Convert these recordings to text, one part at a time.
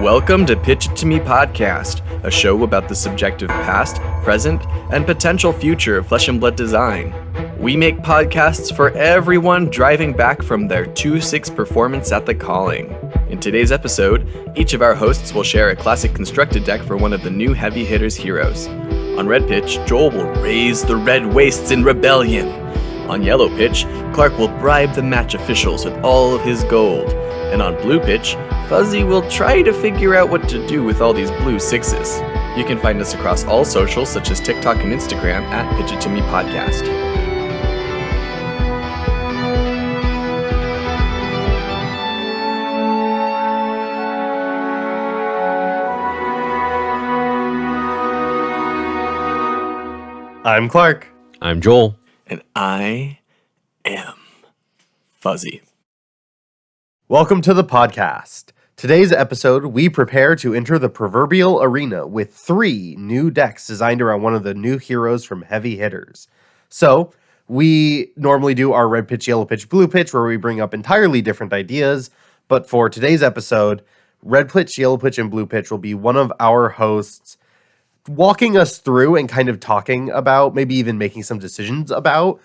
Welcome to Pitch It To Me Podcast, a show about the subjective past, present, and potential future of flesh and blood design. We make podcasts for everyone driving back from their 2-6 performance at the calling. In today's episode, each of our hosts will share a classic constructed deck for one of the new Heavy Hitters heroes. On red pitch, Joel will raise the red wastes in rebellion. On yellow pitch, Clark will bribe the match officials with all of his gold. And on blue pitch, Fuzzy will try to figure out what to do with all these blue sixes. You can find us across all socials such as TikTok and Instagram at Pitch It To Me Podcast. I'm Clark. I'm Joel. And I am Fuzzy. Welcome to the podcast. Today's episode, we prepare to enter the proverbial arena with 3 new decks designed around one of the new heroes from Heavy Hitters. So, we normally do our red pitch, yellow pitch, blue pitch, where we bring up entirely different ideas. But for today's episode, red pitch, yellow pitch, and blue pitch will be one of our hosts walking us through and kind of talking about, maybe even making some decisions about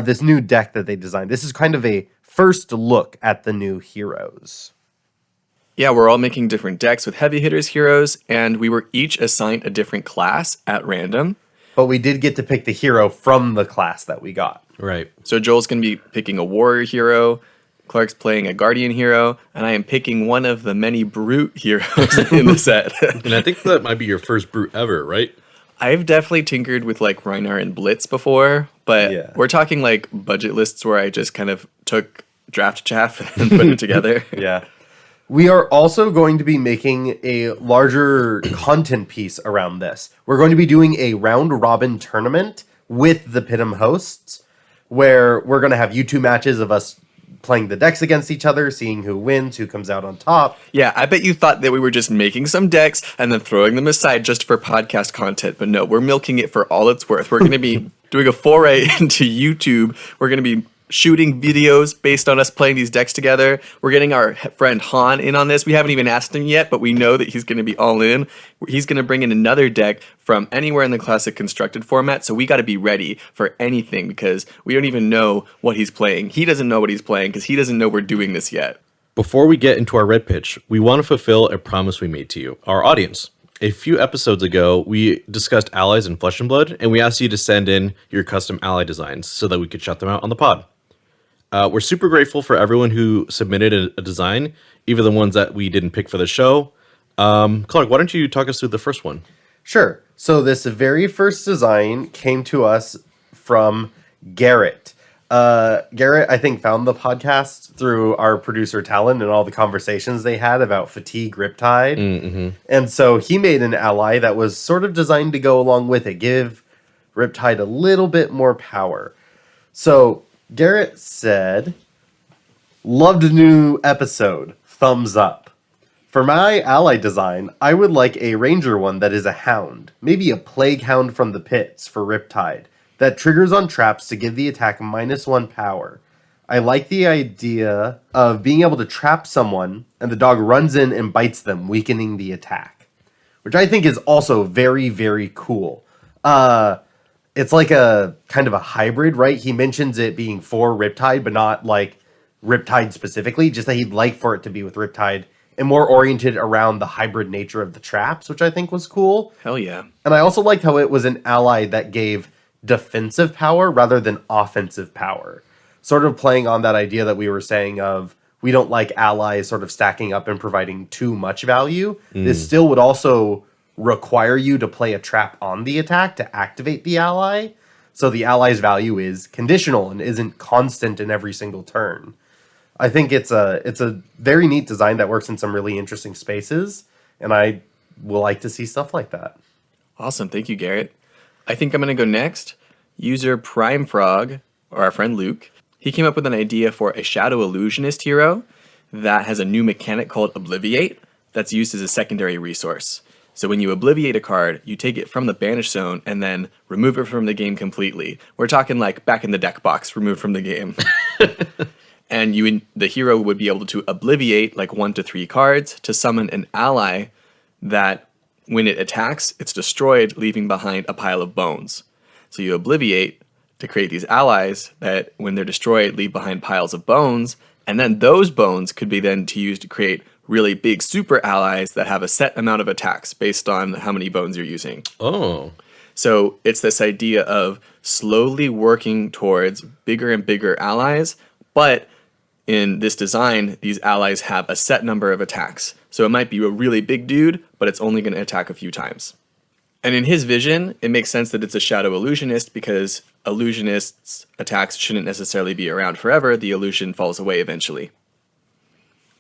this new deck that they designed. This is kind of a first look at the new heroes. Yeah, we're all making different decks with Heavy Hitters heroes, and we were each assigned a different class at random. But we did get to pick the hero from the class that we got. Right. So Joel's going to be picking a warrior hero, Clark's playing a guardian hero, and I am picking one of the many brute heroes in the set. And I think that might be your first brute ever, right? I've definitely tinkered with like Rhinar and Blitz before, but Yeah. we're talking like budget lists where I just kind of took draft chaff and put it together. Yeah. We are also going to be making a larger content piece around this. We're going to be doing a round robin tournament with the Pitum hosts, where we're going to have YouTube matches of us playing the decks against each other, seeing who wins, who comes out on top. Yeah, I bet you thought that we were just making some decks and then throwing them aside just for podcast content, but no, we're milking it for all it's worth. We're going to be doing a foray into YouTube. We're going to be shooting videos based on us playing these decks together. We're getting our friend Han in on this. We haven't even asked him yet, but we know that he's going to be all in. He's going to bring in another deck from anywhere in the classic constructed format, so we got to be ready for anything because we don't even know what he's playing. He doesn't know what he's playing because he doesn't know we're doing this yet. Before we get into our red pitch, we want to fulfill a promise we made to you, our audience. A few episodes ago, we discussed allies in Flesh and Blood, and we asked you to send in your custom ally designs so that we could shout them out on the pod. We're super grateful for everyone who submitted a design, even the ones that we didn't pick for the show. Clark, why don't you talk us through the first one? Sure. So this very first design came to us from Garrett. Garrett, I think, found the podcast through our producer Talon and all the conversations they had about fatigue Riptide. Mm-hmm. And so he made an ally that was sort of designed to go along with it, give Riptide a little bit more power. So Garrett said, "Loved the new episode. Thumbs up. For my ally design, I would like a ranger one that is a hound. Maybe a plague hound from the pits for Riptide. That triggers on traps to give the attack -1 power. I like the idea of being able to trap someone and the dog runs in and bites them, weakening the attack." Which I think is also very, very cool. It's like a kind of a hybrid, right? He mentions it being for Riptide, but not like Riptide specifically, just that he'd like for it to be with Riptide and more oriented around the hybrid nature of the traps, which I think was cool. Hell yeah. And I also liked how it was an ally that gave defensive power rather than offensive power. Sort of playing on that idea that we were saying of we don't like allies sort of stacking up and providing too much value. This still would also require you to play a trap on the attack to activate the ally. So the ally's value is conditional and isn't constant in every single turn. I think it's a very neat design that works in some really interesting spaces, and I will like to see stuff like that. Awesome. Thank you, Garrett. I think I'm going to go next. User Prime Frog, or our friend Luke, he came up with an idea for a Shadow Illusionist hero that has a new mechanic called Obliviate that's used as a secondary resource. So when you obliviate a card, you take it from the banish zone and then remove it from the game completely. We're talking like back in the deck box, removed from the game. And the hero would be able to obliviate like 1 to 3 cards to summon an ally that when it attacks, it's destroyed, leaving behind a pile of bones. So you obliviate to create these allies that when they're destroyed, leave behind piles of bones. And then those bones could be then used to create really big super allies that have a set amount of attacks based on how many bones you're using. Oh. So it's this idea of slowly working towards bigger and bigger allies, but in this design, these allies have a set number of attacks. So it might be a really big dude, but it's only going to attack a few times. And in his vision, it makes sense that it's a shadow illusionist because illusionists' attacks shouldn't necessarily be around forever. The illusion falls away eventually.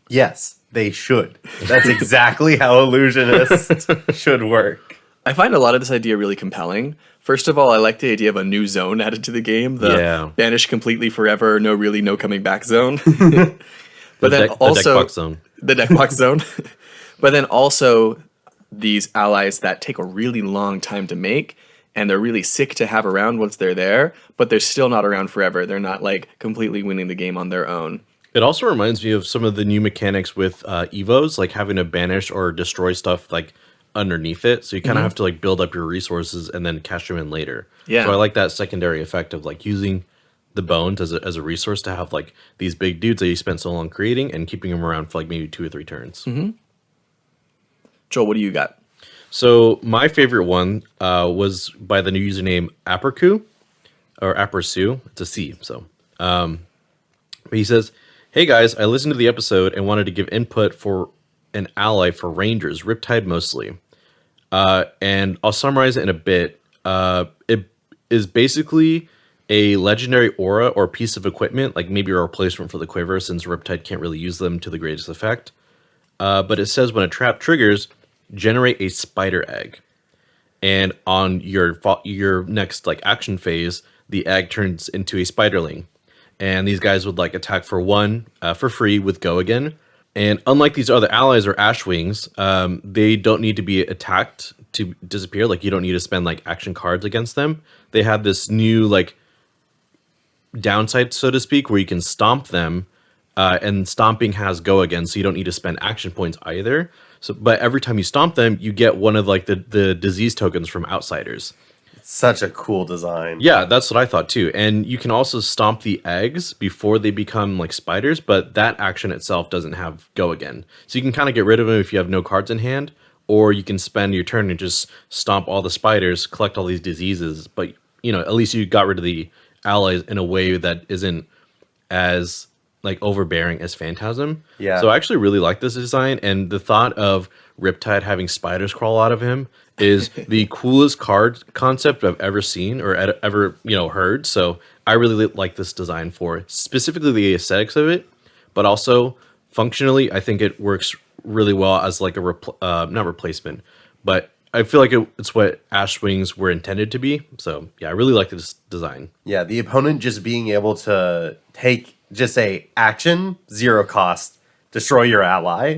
Yes, they should. That's exactly how illusionists should work. I find a lot of this idea really compelling. First of all, I like the idea of a new zone added to the game. The banish completely forever, no coming back zone. But then also the deck box zone. But then also these allies that take a really long time to make and they're really sick to have around once they're there, but they're still not around forever. They're not like completely winning the game on their own. It also reminds me of some of the new mechanics with Evos, like having to banish or destroy stuff like underneath it, so you kind of have to like build up your resources and then cash them in later. Yeah. So I like that secondary effect of like using the bones as a resource to have like these big dudes that you spent so long creating and keeping them around for like maybe 2 or 3 turns. Joel, what do you got? So my favorite one was by the new username Apercu or Apersu. It's a C. So but he says, "Hey guys, I listened to the episode and wanted to give input for an ally for Rangers, Riptide mostly. And I'll summarize it in a bit. It is basically a legendary aura or piece of equipment, like maybe a replacement for the Quiver, since Riptide can't really use them to the greatest effect. But it says when a trap triggers, generate a spider egg. And on your next like action phase, the egg turns into a spiderling. And these guys would like attack for 1 for free with Go Again. And unlike these other allies or Ashwings, they don't need to be attacked to disappear. Like you don't need to spend like action cards against them. They have this new like downside, so to speak, where you can stomp them, and stomping has Go Again, so you don't need to spend action points either. So, but every time you stomp them, you get one of like the disease tokens from outsiders. Such a cool design. Yeah, that's what I thought too. And you can also stomp the eggs before they become like spiders, but that action itself doesn't have Go Again. So you can kind of get rid of them if you have no cards in hand, or you can spend your turn and just stomp all the spiders, collect all these diseases, but you know, at least you got rid of the allies in a way that isn't as like overbearing as Phantasm. Yeah. So I actually really like this design, and the thought of Riptide having spiders crawl out of him is the coolest card concept I've ever seen or ever heard. So I really like this design for specifically the aesthetics of it, but also functionally, I think it works really well as like a not replacement, but I feel like it's what Ashwings were intended to be. So yeah, I really like this design. Yeah, the opponent just being able to take just a action, 0 cost, destroy your ally,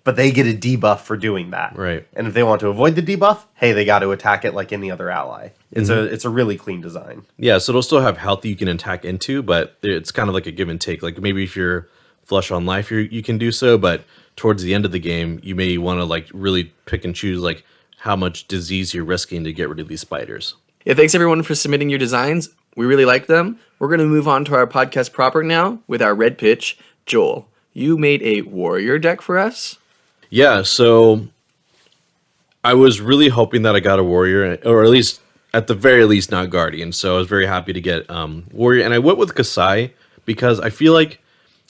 but they get a debuff for doing that. Right. And if they want to avoid the debuff, hey, they got to attack it like any other ally. It's a really clean design. Yeah, so it'll still have health you can attack into, but it's kind of like a give and take. Like maybe if you're flush on life, you can do so, but towards the end of the game, you may want to like really pick and choose like how much disease you're risking to get rid of these spiders. Yeah, thanks everyone for submitting your designs. We really like them. We're going to move on to our podcast proper now with our red pitch. Joel, you made a warrior deck for us? Yeah, so I was really hoping that I got a warrior, or at least, at the very least, not guardian. So I was very happy to get warrior. And I went with Kasai because I feel like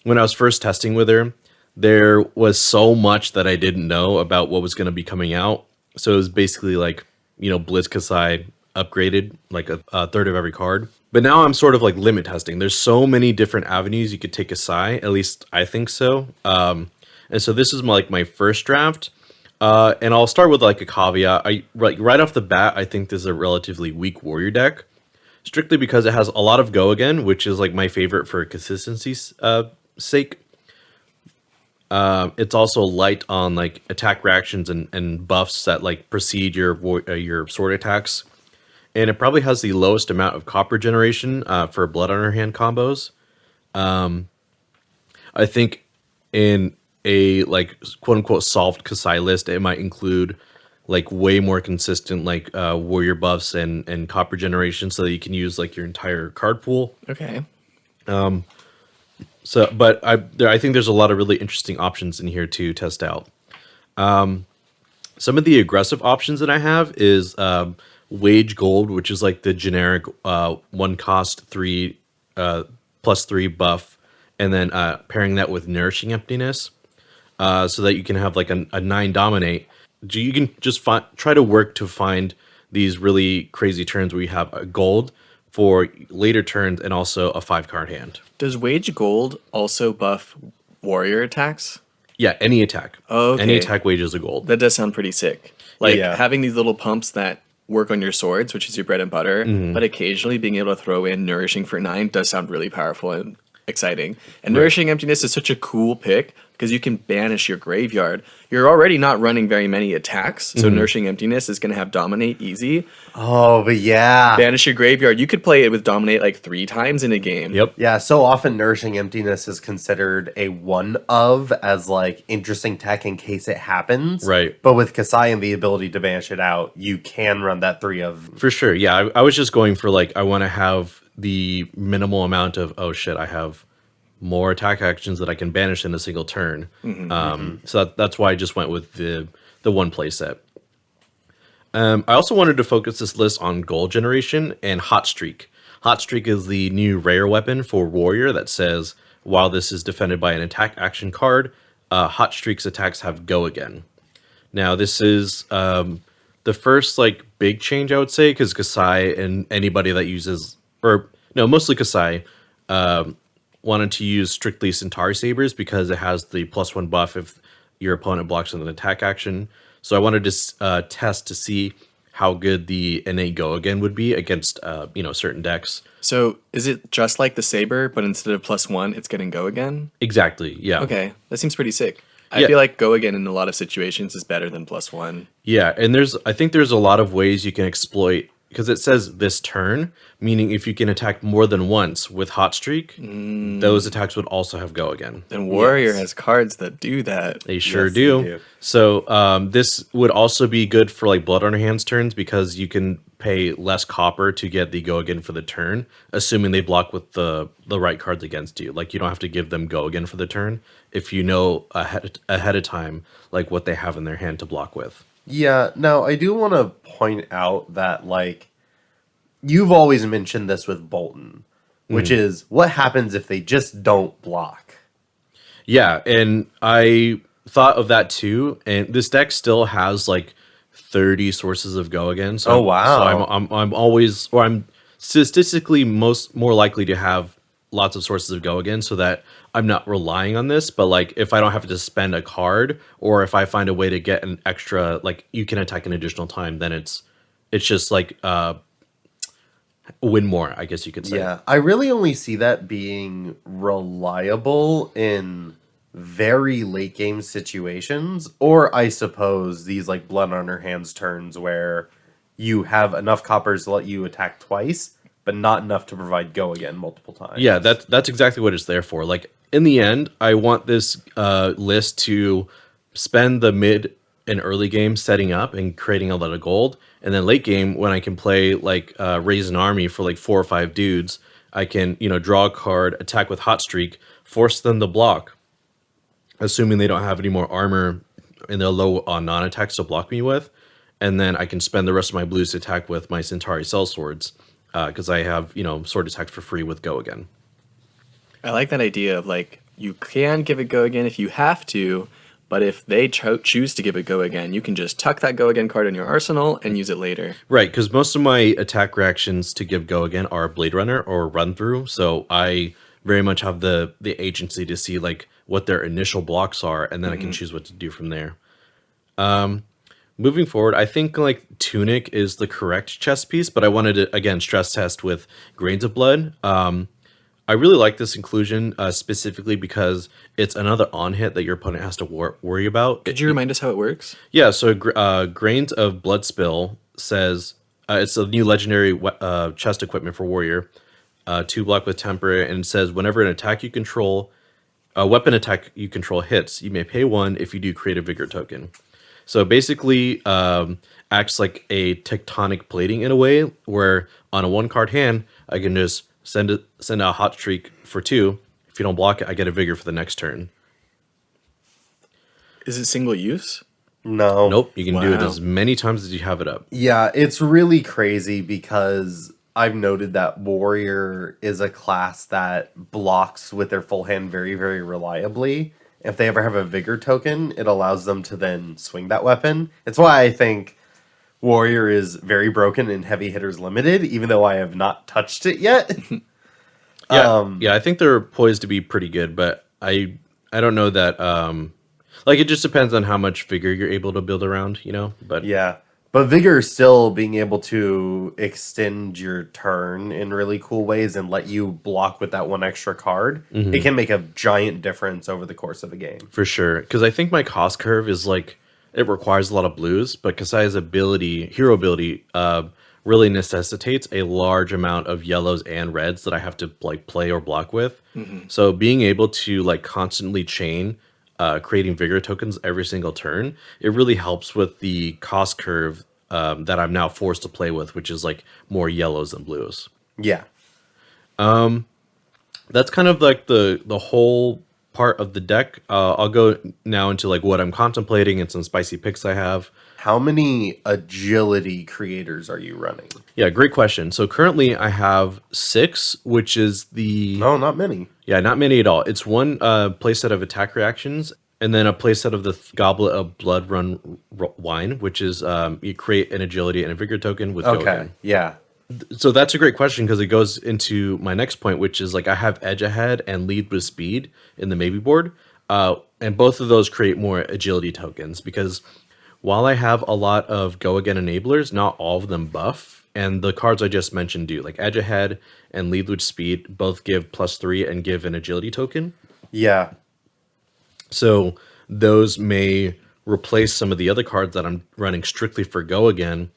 when I was first testing with her, there was so much that I didn't know about what was going to be coming out. So it was basically like, Blitz Kasai upgraded like a third of every card. But now I'm sort of like limit testing. There's so many different avenues you could take Kasai, at least I think so. And so this is my first draft. And I'll start with like a caveat. Right off the bat, I think this is a relatively weak warrior deck, strictly because it has a lot of Go Again, which is like my favorite for consistency's sake. It's also light on like attack reactions and buffs that like precede your sword attacks, and it probably has the lowest amount of copper generation for blood on her hand combos. I think in a like quote unquote solved Kasai list, it might include like way more consistent like warrior buffs and copper generation, so that you can use like your entire card pool. Okay. So, but I think there's a lot of really interesting options in here to test out. Some of the aggressive options that I have is Wage Gold, which is like the generic one cost 3 +3 buff, and then pairing that with Nourishing Emptiness, so that you can have like a 9 dominate. You can just try to work to find these really crazy turns where you have a gold for later turns and also a 5-card hand. Does Wage Gold also buff warrior attacks? Yeah, any attack. Oh, okay. Any attack wages a gold. That does sound pretty sick. Like Yeah. having these little pumps that work on your swords, which is your bread and butter, but occasionally being able to throw in Nourishing for 9 does sound really powerful and exciting. And Nourishing Emptiness is such a cool pick because you can banish your graveyard. You're already not running very many attacks, so Nourishing Emptiness is going to have Dominate easy. Oh, but yeah. Banish your graveyard. You could play it with Dominate like 3 times in a game. Yep. Yeah, so often Nourishing Emptiness is considered a one of as like interesting tech in case it happens. Right. But with Kasai and the ability to banish it out, you can run that 3 of. For sure. Yeah, I was just going for like, I want to have the minimal amount of, oh shit, I have more attack actions that I can banish in a single turn. So that's why I just went with the one play set. I also wanted to focus this list on gold generation and Hot Streak. Hot Streak is the new rare weapon for Warrior that says, while this is defended by an attack action card, Hot Streak's attacks have go again. Now, this is the first like big change, I would say, because Kasai and anybody that uses, or no, mostly Kasai, wanted to use strictly Centauri Sabers because it has the +1 buff if your opponent blocks with an attack action. So I wanted to test to see how good the innate go again would be against certain decks. So is it just like the Saber, but instead of +1, it's getting go again? Exactly. Yeah. Okay, that seems pretty sick. I Yeah. feel like go again in a lot of situations is better than +1. Yeah, and I think there's a lot of ways you can exploit, because it says this turn, meaning if you can attack more than once with Hot Streak, those attacks would also have go again. And Warrior Yes. has cards that do that. They sure Yes, they do. do. So this would also be good for like Blood on Your Hands turns because you can pay less copper to get the go again for the turn, assuming they block with the right cards against you. Like you don't have to give them go again for the turn if you know ahead of time like what they have in their hand to block with. Yeah, now I do want to point out that, like, you've always mentioned this with Bolton, which is what happens if they just don't block. Yeah, and I thought of that too. And this deck still has like 30 sources of go again. So Oh, wow. So I'm always, or I'm statistically more likely to have lots of sources of go again, so that I'm not relying on this. But like if I don't have to spend a card, or if I find a way to get an extra, like you can attack an additional time, then it's just like win more, I guess you could say. Yeah, I really only see that being reliable in very late game situations, or I suppose these like Blood on Her Hands turns where you have enough coppers to let you attack twice, but not enough to provide go again multiple times. Yeah, that's exactly what it's there for. Like in the end, I want this list to spend the mid and early game setting up and creating a lot of gold, and then late game when I can play like raise an army for like 4 or 5 dudes, I can draw a card, attack with Hot Streak, force them to block, assuming they don't have any more armor and they're low on non-attacks to block me with, and then I can spend the rest of my blues to attack with my Centauri Cell Swords. Because I have, sword attacks for free with go again. I like that idea of like you can give it go again if you have to, but if they choose to give it go again, you can just tuck that go again card in your arsenal and use it later. Right, because most of my attack reactions to give go again are Blade Runner or Run Through, so I very much have the agency to see like what their initial blocks are, and then I can choose what to do from there. Moving forward, I think like Tunic is the correct chess piece, but I wanted to again stress test with Grains of Blood. I really like this inclusion specifically because it's another on hit that your opponent has to worry about. Could you remind us how it works? Yeah, so Grains of Blood Spill says it's a new legendary chest equipment for Warrior, 2 block with Temper, and it says whenever an attack you control a weapon attack you control hits, you may pay 1 if you do create a vigor token. So basically, acts like a tectonic plating in a way, where on a 1-card hand, I can just send out a hot streak for 2. If you don't block it, I get a vigor for the next turn. Is it single use? No. Nope, you can do it Wow. as many times as you have it up. Yeah, it's really crazy because I've noted that Warrior is a class that blocks with their full hand very, very reliably. If they ever have a Vigor token, it allows them to then swing that weapon. It's why I think Warrior is very broken in Heavy Hitters Limited, even though I have not touched it yet. Yeah, I think they're poised to be pretty good, but I don't know that. Like, it just depends on how much vigor you're able to build around, But Yeah. But Vigor still being able to extend your turn in really cool ways and let you block with that 1 extra card, it can make a giant difference over the course of a game. for sure, because I think my cost curve is like, it requires a lot of blues, but Kasai's hero ability, really necessitates a large amount of yellows and reds that I have to like play or block with. So being able to like constantly chain creating vigor tokens every single turn, it really helps with the cost curve that I'm now forced to play with, which is like more yellows than blues. Yeah. That's kind of like the whole part of the deck. I'll go now into like what I'm contemplating and some spicy picks I have. How many agility creators are you running? Yeah, great question. So currently I have 6, which is the... No, not many. Yeah, not many at all. It's one playset of attack reactions, and then a playset of the Goblet of Blood Run Wine, which is you create an agility and a vigor token with Okay, Gogan. yeah. So that's a great question because it goes into my next point, which is like I have Edge Ahead and Lead with Speed in the maybe board, and both of those create more agility tokens because while I have a lot of Go Again enablers, not all of them buff, and the cards I just mentioned do. Like Edge Ahead and Lead with Speed both give +3 and give an agility token. Yeah. So those may replace some of the other cards that I'm running strictly for Go Again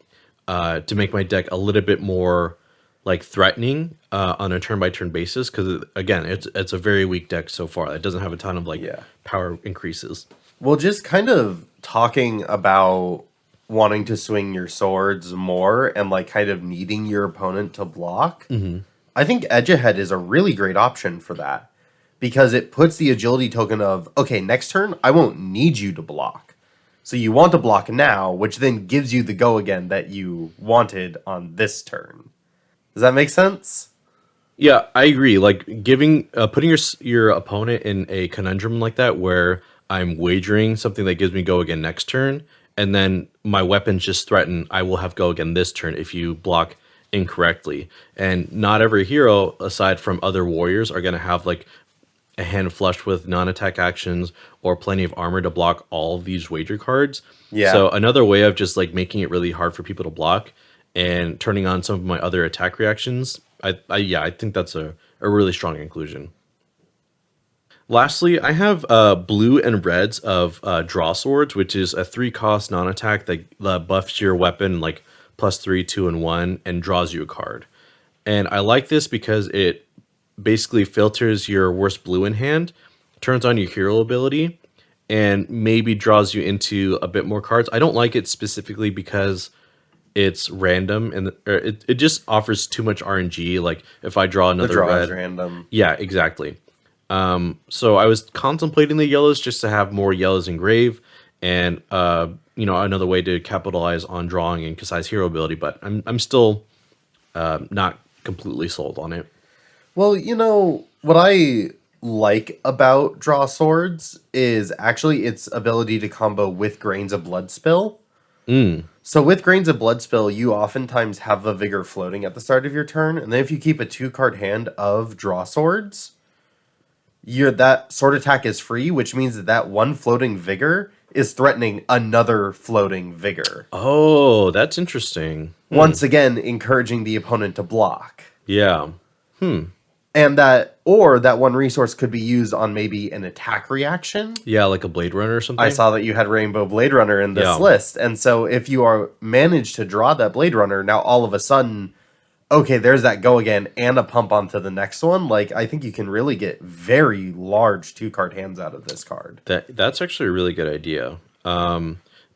to make my deck a little bit more like threatening on a turn-by-turn basis. Because again, it's a very weak deck so far. It doesn't have a ton of like power increases. Well, just kind of talking about wanting to swing your swords more and like kind of needing your opponent to block. I think Edge Ahead is a really great option for that because it puts the agility token of, okay, next turn, I won't need you to block. So you want to block now, which then gives you the Go Again that you wanted on this turn. Does that make sense? Yeah, I agree. Like giving, putting your opponent in a conundrum like that, where I'm wagering something that gives me Go Again next turn, and then my weapons just threaten, I will have Go Again this turn if you block incorrectly. And not every hero, aside from other warriors, are going to have like a hand flushed with non-attack actions or plenty of armor to block all of these wager cards. Yeah. So another way of just like making it really hard for people to block and turning on some of my other attack reactions, I think that's a really strong inclusion. Lastly, I have blue and reds of Draw Swords, which is a 3-cost non-attack that buffs your weapon like +3, 2, and 1 and draws you a card. And I like this because it basically filters your worst blue in hand, turns on your hero ability, and maybe draws you into a bit more cards. I don't like it specifically because it's random and it just offers too much RNG. Like if I draw another The draw red, is random. yeah, exactly. So I was contemplating the yellows just to have more yellows engrave and another way to capitalize on drawing and Kasai's hero ability, but I'm still not completely sold on it. Well, what I like about Draw Swords is actually its ability to combo with Grains of Blood Spill. So with Grains of Blood Spill, you oftentimes have a Vigor floating at the start of your turn, and then if you keep a 2-card hand of Draw Swords, that sword attack is free, which means that one floating Vigor is threatening another floating Vigor. Oh, that's interesting. Once again, encouraging the opponent to block. Yeah. And that one resource could be used on maybe an attack reaction. Yeah, like a Blade Runner or something. I saw that you had Rainbow Blade Runner in this Yeah. list. And so if you are managed to draw that Blade Runner, now all of a sudden okay, there's that go again and a pump onto the next one. Like, I think you can really get very large 2-card hands out of this card. That's actually a really good idea.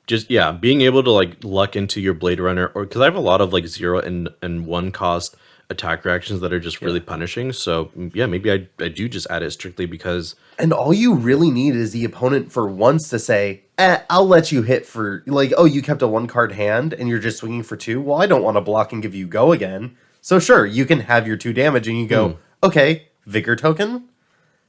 Just being able to like luck into your Blade Runner, or because I have a lot of like 0 and 1 cost attack reactions that are just really punishing. So yeah, maybe I do just add it strictly because. And all you really need is the opponent for once to say, I'll let you hit for, like, oh, you kept a 1-card hand and you're just swinging for 2. Well, I don't want to block and give you go again. So sure, you can have your 2 damage and you go, okay, Vigor token.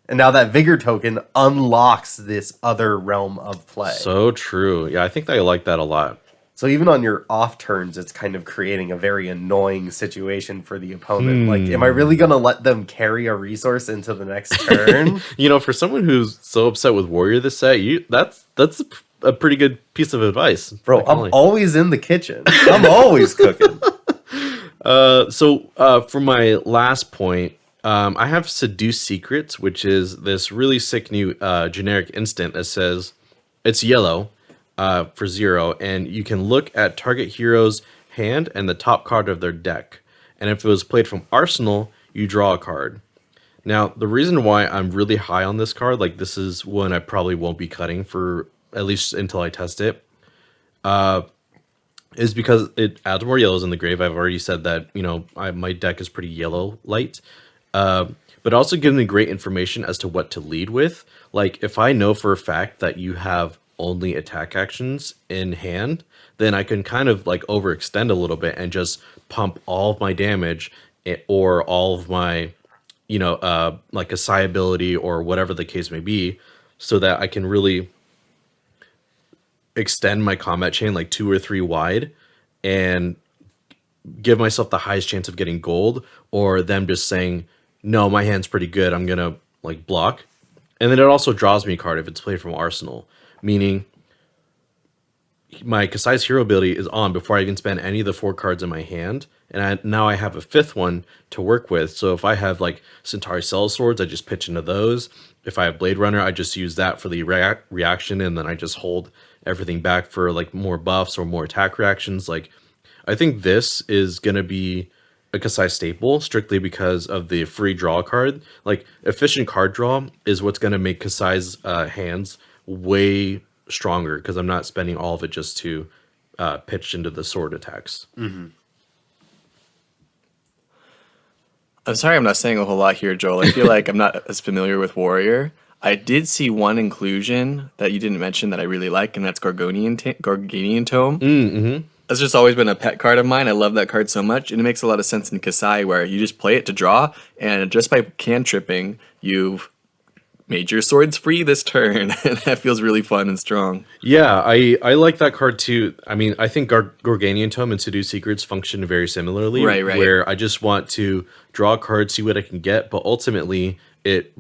And now that Vigor token unlocks this other realm of play. So true. Yeah, I think I like that a lot. So even on your off turns, it's kind of creating a very annoying situation for the opponent. Like, am I really going to let them carry a resource into the next turn? For someone who's so upset with Warrior this set, that's a pretty good piece of advice. Bro, I'm always in the kitchen. I'm always cooking. So for my last point, I have Seduce Secrets, which is this really sick new generic instant that says it's yellow. For 0, and you can look at target hero's hand and the top card of their deck. And if it was played from Arsenal, you draw a card. Now, the reason why I'm really high on this card, like this is one I probably won't be cutting for at least until I test it, is because it adds more yellows in the grave. I've already said that, my deck is pretty yellow light. But also gives me great information as to what to lead with. Like, if I know for a fact that you have only attack actions in hand, then I can kind of like overextend a little bit and just pump all of my damage or all of my, like a psi ability or whatever the case may be, so that I can really extend my combat chain like 2 or 3 wide and give myself the highest chance of getting gold, or them just saying, no, my hand's pretty good, I'm gonna like block. And then it also draws me a card if it's played from Arsenal. Meaning, my Kasai's hero ability is on before I even spend any of the 4 cards in my hand, and now I have a 5th one to work with. So if I have like Centauri Cell Swords, I just pitch into those. If I have Blade Runner, I just use that for the reaction, and then I just hold everything back for like more buffs or more attack reactions. Like, I think this is gonna be a Kasai staple strictly because of the free draw card. Like, efficient card draw is what's gonna make Kasai's hands way stronger, because I'm not spending all of it just to pitch into the sword attacks. I'm sorry I'm not saying a whole lot here, Joel. I feel like I'm not as familiar with Warrior. I did see one inclusion that you didn't mention that I really like, and that's Gorganian Tome. That's just always been a pet card of mine. I love that card so much, and it makes a lot of sense in Kasai, where you just play it to draw, and just by cantripping, you've made your swords free this turn. And that feels really fun and strong. Yeah, I like that card too. I mean, I think Gorganian Tome and Seduce Secrets function very similarly. Right. Where I just want to draw a card, see what I can get, but ultimately it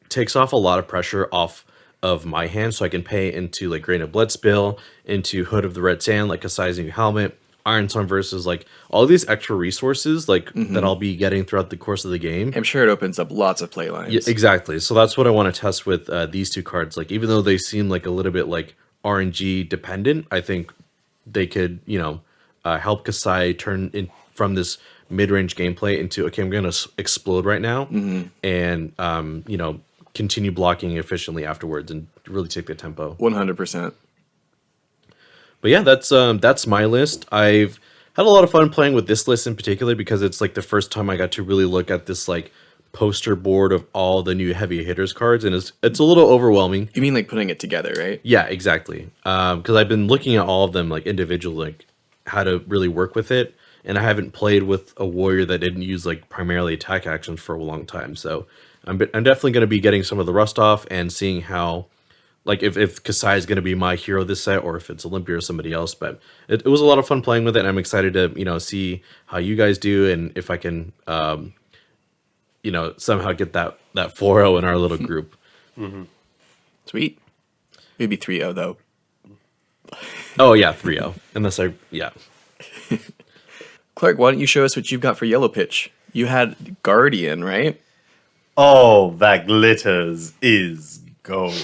takes off a lot of pressure off of my hand, so I can pay into like Grain of Blood Spill, into Hood of the Red Sand, like Kasai's new helmet, Iron Sun versus, like all these extra resources like that I'll be getting throughout the course of the game. I'm sure it opens up lots of play lines. Yeah, exactly. So that's what I want to test with these 2 cards. Like, even though they seem like a little bit like RNG dependent, I think they could, help Kasai turn in from this mid-range gameplay into, okay, I'm going to explode right now, and continue blocking efficiently afterwards and really take the tempo. 100%. But yeah, that's my list. I've had a lot of fun playing with this list in particular, because it's like the first time I got to really look at this like poster board of all the new heavy hitters cards, and it's a little overwhelming. You mean like putting it together, right? Yeah, exactly. Because I've been looking at all of them like individually, like how to really work with it, and I haven't played with a warrior that didn't use like primarily attack actions for a long time. So I'm definitely going to be getting some of the rust off and seeing how, like, if Kasai is going to be my hero this set, or if it's Olympia or somebody else. But it was a lot of fun playing with it, and I'm excited to see how you guys do, and if I can somehow get that 4-0 in our little group. Sweet. Maybe 3-0 though. Oh yeah, 3-0. Unless Clark, why don't you show us what you've got for yellow pitch? You had Guardian, right? All that glitters is gold.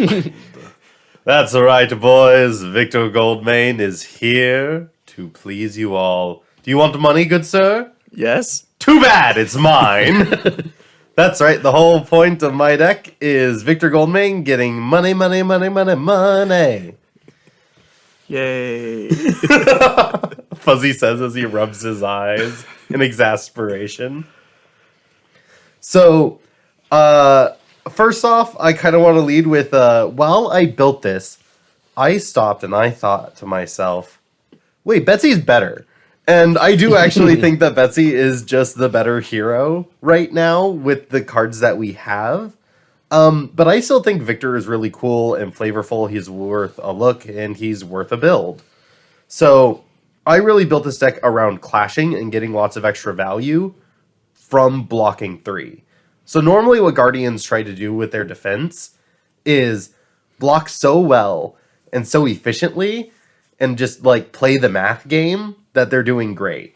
That's right, boys. Victor Goldmane is here to please you all. Do you want money, good sir? Yes? Too bad, it's mine. That's right. The whole point of my deck is Victor Goldmane getting money, money, money, money, money. Yay. Fuzzy says as he rubs his eyes in exasperation. So, first off, I kind of want to lead with, while I built this, I stopped and I thought to myself, wait, Betsy's better. And I do actually think that Betsy is just the better hero right now with the cards that we have. But I still think Victor is really cool and flavorful. He's worth a look and he's worth a build. So I really built this deck around clashing and getting lots of extra value from blocking 3. So normally what Guardians try to do with their defense is block so well and so efficiently and just like play the math game that they're doing great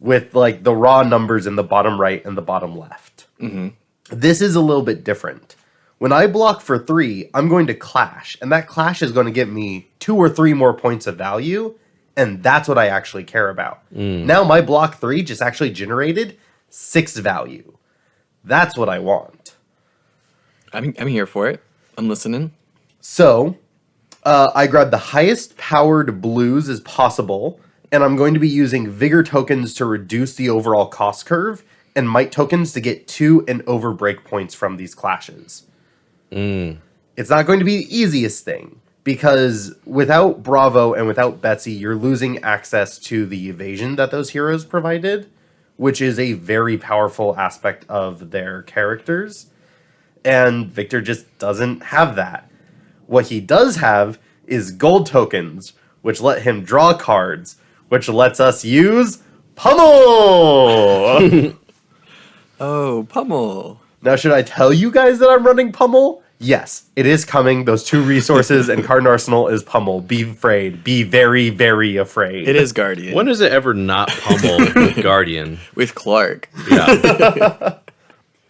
with like the raw numbers in the bottom right and the bottom left. Mm-hmm. This is a little bit different. When I block for 3, I'm going to clash, and that clash is going to give me 2 or 3 more points of value, and that's what I actually care about. Now my block 3 just actually generated 6 value. That's what I want. I'm here for it. I'm listening. So, I grabbed the highest powered blues as possible, and I'm going to be using Vigor tokens to reduce the overall cost curve, and Might tokens to get 2 and over break points from these clashes. It's not going to be the easiest thing, because without Bravo and without Betsy, you're losing access to the evasion that those heroes provided, which is a very powerful aspect of their characters. And Victor just doesn't have that. What he does have is gold tokens, which let him draw cards, which lets us use Pummel! Oh, Pummel. Now, should I tell you guys that I'm running Pummel? Yes, it is coming. Those 2 resources and card arsenal is Pummel. Be afraid. Be very, very afraid. It is Guardian. When is it ever not Pummel with Guardian? With Clark. Yeah.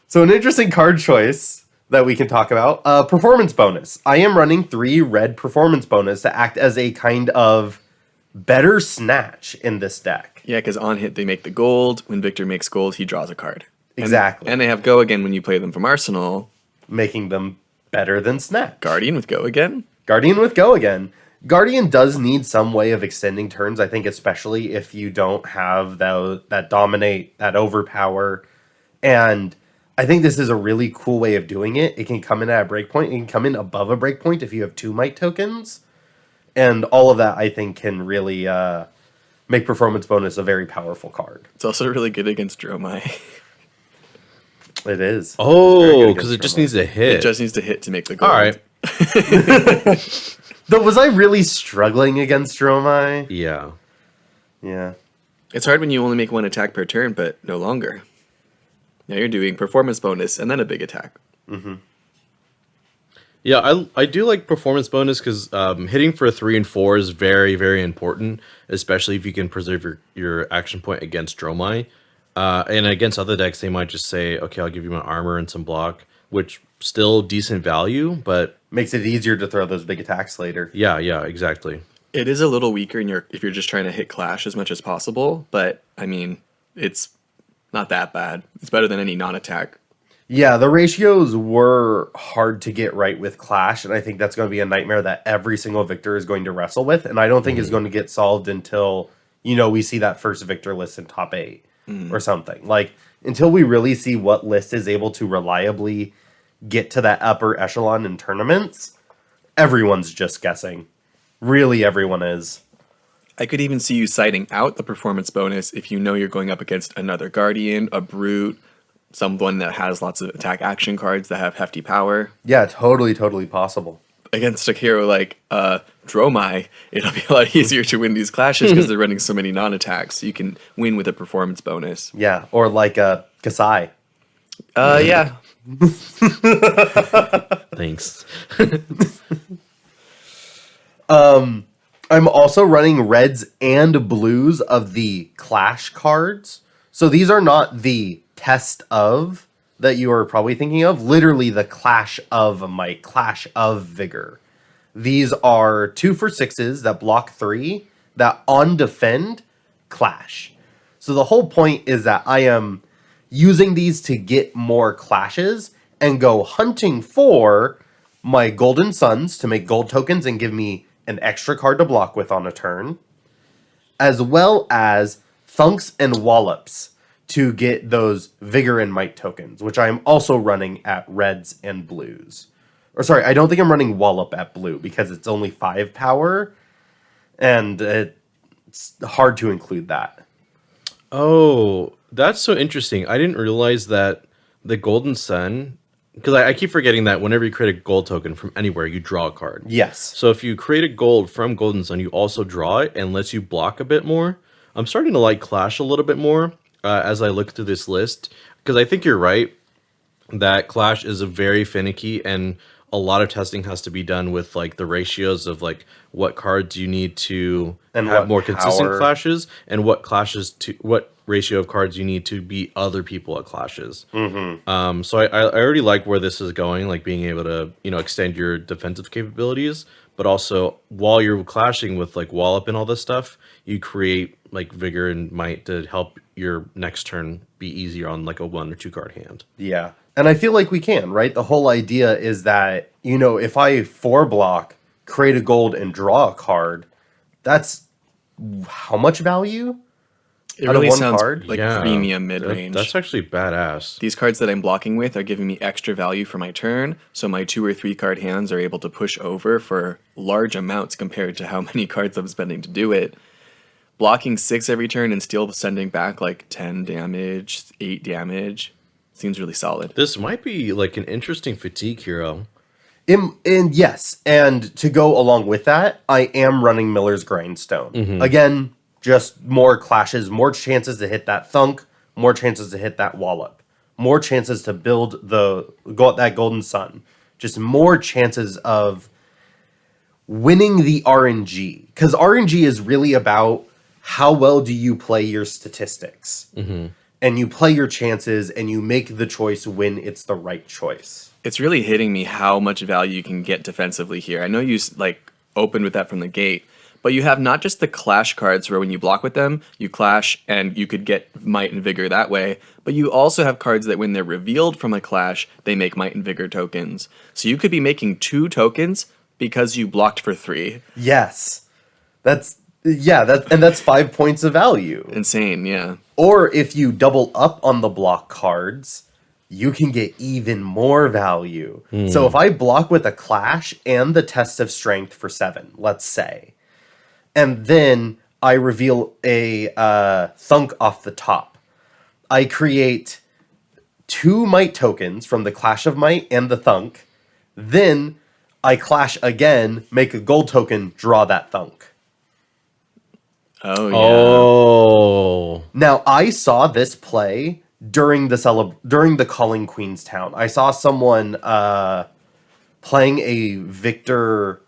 So an interesting card choice that we can talk about. Performance bonus. I am running 3 red performance bonus to act as a kind of better snatch in this deck. Yeah, because on hit they make the gold. When Victor makes gold, he draws a card. Exactly. And they have Go Again when you play them from Arsenal. Making them better than snatch. Guardian with Go Again. Guardian with Go Again. Guardian does need some way of extending turns, I think, especially if you don't have that dominate, that overpower. And I think this is a really cool way of doing it. It can come in at a breakpoint. It can come in above a breakpoint if you have 2 Might tokens. And all of that, I think, can really make Performance Bonus a very powerful card. It's also really good against Dromai. It is. Oh, because it just needs to hit. It just needs to hit to make the gold. All right. Though, was I really struggling against Dromai? Yeah. Yeah. It's hard when you only make 1 attack per turn, but no longer. Now you're doing performance bonus and then a big attack. Mm-hmm. Yeah, I do like performance bonus because hitting for 3 and 4 is very, very important, especially if you can preserve your action point against Dromai. And against other decks, they might just say, okay, I'll give you my armor and some block, which still decent value, but... Makes it easier to throw those big attacks later. Yeah, exactly. It is a little weaker if you're just trying to hit Clash as much as possible, but, I mean, it's not that bad. It's better than any non-attack. Yeah, the ratios were hard to get right with Clash, and I think that's going to be a nightmare that every single Victor is going to wrestle with, and I don't think it's going to get solved until, we see that first Victor list in top 8 or something. Like, until we really see what list is able to reliably get to that upper echelon in tournaments, everyone's just guessing. Really, everyone is. I could even see you citing out the performance bonus if you know you're going up against another Guardian, a Brute, someone that has lots of attack action cards that have hefty power. Yeah, totally possible. Against a hero like Dromai, it'll be a lot easier to win these clashes because they're running so many non-attacks. So you can win with a performance bonus. Yeah, or like Kasai. Yeah. Thanks. I'm also running reds and blues of the Clash cards. So these are not the test of that you are probably thinking of. Literally the Clash of Might, Clash of Vigor. These are 2 for 6s that block 3 that on defend clash. So the whole point is that I am using these to get more clashes and go hunting for my golden suns to make gold tokens and give me an extra card to block with on a turn, as well as thunks and wallops to get those vigor and might tokens, which I am also running at reds and blues. Or sorry, I don't think I'm running wallop at blue because it's only 5 power, and it's hard to include that. Oh, that's so interesting. I didn't realize that the Golden Sun, because I keep forgetting that whenever you create a gold token from anywhere, you draw a card. Yes. So if you create a gold from Golden Sun, you also draw it and lets you block a bit more. I'm starting to like Clash a little bit more as I look through this list, because I think you're right that Clash is a very finicky, and a lot of testing has to be done with like the ratios of like what cards you need to And have what more consistent power. clashes, and what ratio of cards you need to beat other people at clashes. So I already like where this is going, like being able to extend your defensive capabilities, but also while you're clashing with like wallop and all this stuff, you create like vigor and might to help your next turn be easier on like a 1 or 2 card hand. Yeah. And I feel like we can, right? The whole idea is that, if I 4-block, create a gold, and draw a card, that's how much value? It Out of really one sounds card? like Yeah, premium mid-range. That's actually badass. These cards that I'm blocking with are giving me extra value for my turn, so my 2 or 3 card hands are able to push over for large amounts compared to how many cards I'm spending to do it. Blocking 6 every turn and still sending back like 10 damage, 8 damage seems really solid. This might be like an interesting fatigue hero. And yes, and to go along with that, I am running Miller's Grindstone. Again, just more clashes, more chances to hit that thunk, more chances to hit that wallop, more chances to build that golden sun, just more chances of winning the RNG. Because RNG is really about how well do you play your statistics. And you play your chances, and you make the choice when it's the right choice. It's really hitting me how much value you can get defensively here. I know you opened with that from the gate, but you have not just the clash cards where when you block with them, you clash and you could get might and vigor that way, but you also have cards that when they're revealed from a clash, they make might and vigor tokens. So you could be making 2 tokens because you blocked for 3. Yes. That's 5 points of value. Insane, yeah. Or if you double up on the block cards, you can get even more value. So if I block with a clash and the test of strength for 7, let's say, and then I reveal a thunk off the top, I create 2 might tokens from the clash of might and the thunk, then I clash again, make a gold token, draw that thunk. Oh, yeah. Oh. Now, I saw this play during the Calling Queenstown. I saw someone playing a Victor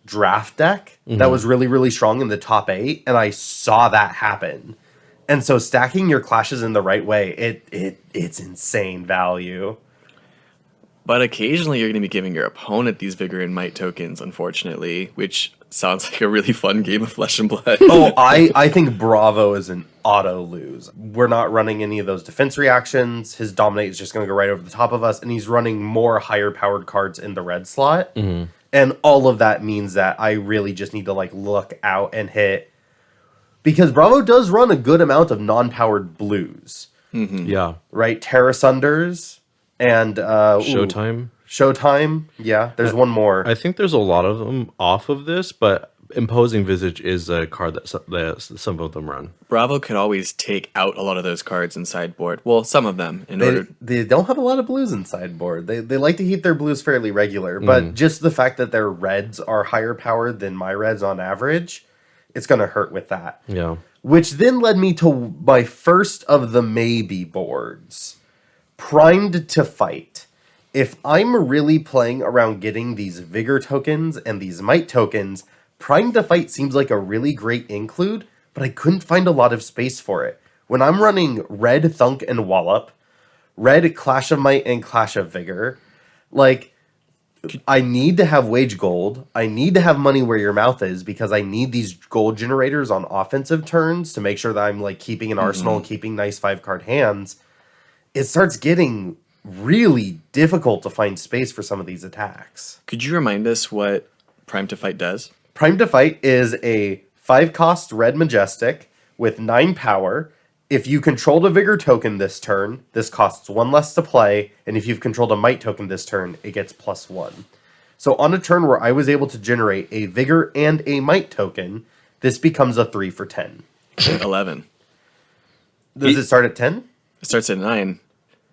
draft deck that was really, really strong in the top 8, and I saw that happen. And so stacking your clashes in the right way, it's insane value. But occasionally you're going to be giving your opponent these vigor and might tokens, unfortunately, which sounds like a really fun game of Flesh and Blood. Oh, I think Bravo is an auto lose. We're not running any of those defense reactions. His Dominate is just going to go right over the top of us, and he's running more higher powered cards in the red slot. And all of that means that I really just need to look out and hit, because Bravo does run a good amount of non-powered blues. Yeah. Right? Terra Sunders and Showtime. Yeah, there's one more. I think there's a lot of them off of this, but Imposing Visage is a card that some of them run. Bravo could always take out a lot of those cards in sideboard. Well, some of them in order. They don't have a lot of blues in sideboard. They like to keep their blues fairly regular, but just the fact that their reds are higher powered than my reds on average, it's going to hurt with that. Yeah. Which then led me to my first of the maybe boards. Primed to Fight. If I'm really playing around getting these Vigor tokens and these Might tokens, Primed to Fight seems like a really great include, but I couldn't find a lot of space for it. When I'm running red Thunk and Wallop, red Clash of Might and Clash of Vigor, I need to have wage gold. I need to have money where your mouth is because I need these gold generators on offensive turns to make sure that I'm like keeping an arsenal, keeping nice 5-card hands. It starts getting really difficult to find space for some of these attacks. Could you remind us what Prime to Fight does? Prime to Fight is a 5-cost red majestic with 9 power. If you controlled a Vigor token this turn, this costs 1 less to play, and if you've controlled a Might token this turn, it gets +1. So on a turn where I was able to generate a Vigor and a Might token, this becomes a 3 for 10. 11. Does it start at 10? It starts at 9.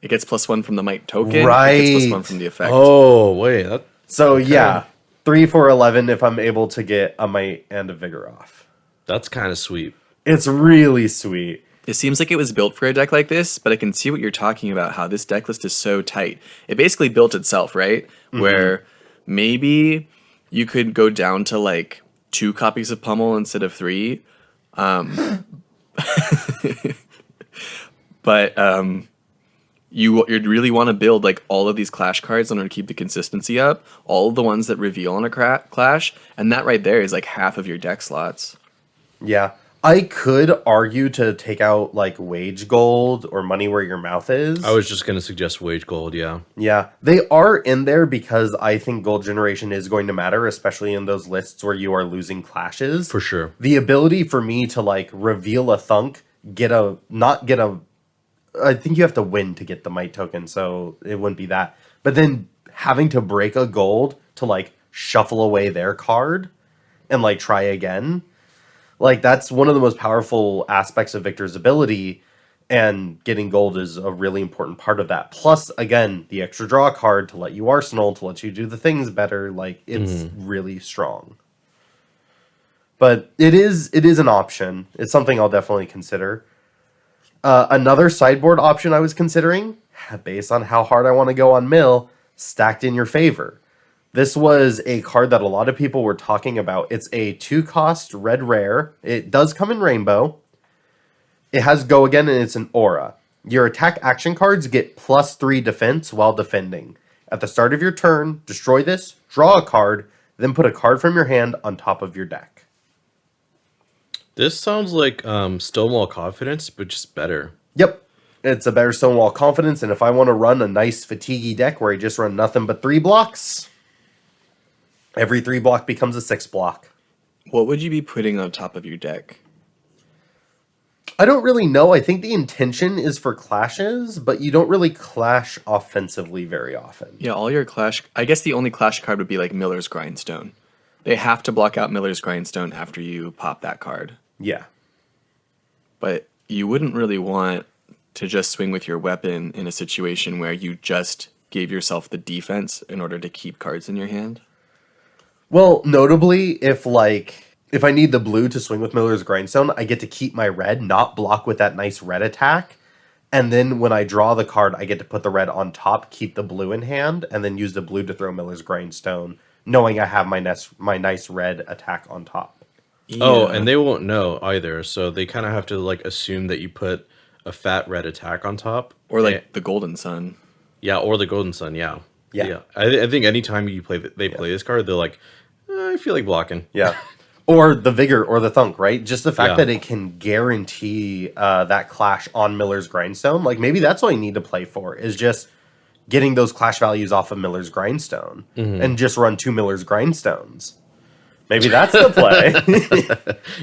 It gets +1 from the Might token. Right. It gets +1 from the effect. Oh, wait. So yeah, 3 for 11 if I'm able to get a Might and a Vigor off. That's kind of sweet. It's really sweet. It seems like it was built for a deck like this, but I can see what you're talking about, how this deck list is so tight. It basically built itself, right? Where maybe you could go down to like 2 copies of Pummel instead of 3. But you'd really want to build like all of these Clash cards in order to keep the consistency up, all of the ones that reveal on a Clash, and that right there is like half of your deck slots. Yeah. I could argue to take out like wage gold or money where your mouth is. I was just going to suggest wage gold, yeah. Yeah, they are in there because I think gold generation is going to matter, especially in those lists where you are losing clashes. For sure. The ability for me to like reveal a thunk, I think you have to win to get the Might token, so it wouldn't be that. But then having to break a gold to like shuffle away their card and like try again. Like, that's one of the most powerful aspects of Victor's ability, and getting gold is a really important part of that. Plus, again, the extra draw card to let you arsenal, to let you do the things better, like, it's really strong. But it is an option. It's something I'll definitely consider. Another sideboard option I was considering, based on how hard I want to go on mill, Stacked in Your Favor. This was a card that a lot of people were talking about. It's a 2-cost red rare. It does come in rainbow. It has Go Again, and it's an aura. Your attack action cards get +3 defense while defending. At the start of your turn, destroy this, draw a card, then put a card from your hand on top of your deck. This sounds like Stonewall Confidence, but just better. Yep. It's a better Stonewall Confidence, and if I want to run a nice fatiguey deck where I just run nothing but 3 blocks... Every 3 block becomes a 6 block. What would you be putting on top of your deck? I don't really know. I think the intention is for clashes, but you don't really clash offensively very often. Yeah, all your Clash... I guess the only Clash card would be like Miller's Grindstone. They have to block out Miller's Grindstone after you pop that card. Yeah. But you wouldn't really want to just swing with your weapon in a situation where you just gave yourself the defense in order to keep cards in your hand. Well, notably, if I need the blue to swing with Miller's Grindstone, I get to keep my red, not block with that nice red attack. And then when I draw the card, I get to put the red on top, keep the blue in hand, and then use the blue to throw Miller's Grindstone, knowing I have my nice red attack on top. Yeah. Oh, and they won't know either, so they kind of have to like assume that you put a fat red attack on top. Or like the Golden Sun. Yeah, or the Golden Sun, yeah. Yeah. I think anytime you play play this card, they're like, I feel like blocking. Yeah. Or the Vigor or the Thunk, right? Just the fact Yeah. that it can guarantee that clash on Miller's Grindstone. Like, maybe that's all you need to play for, is just getting those clash values off of Miller's Grindstone. And just run 2 Miller's Grindstones. Maybe that's the play.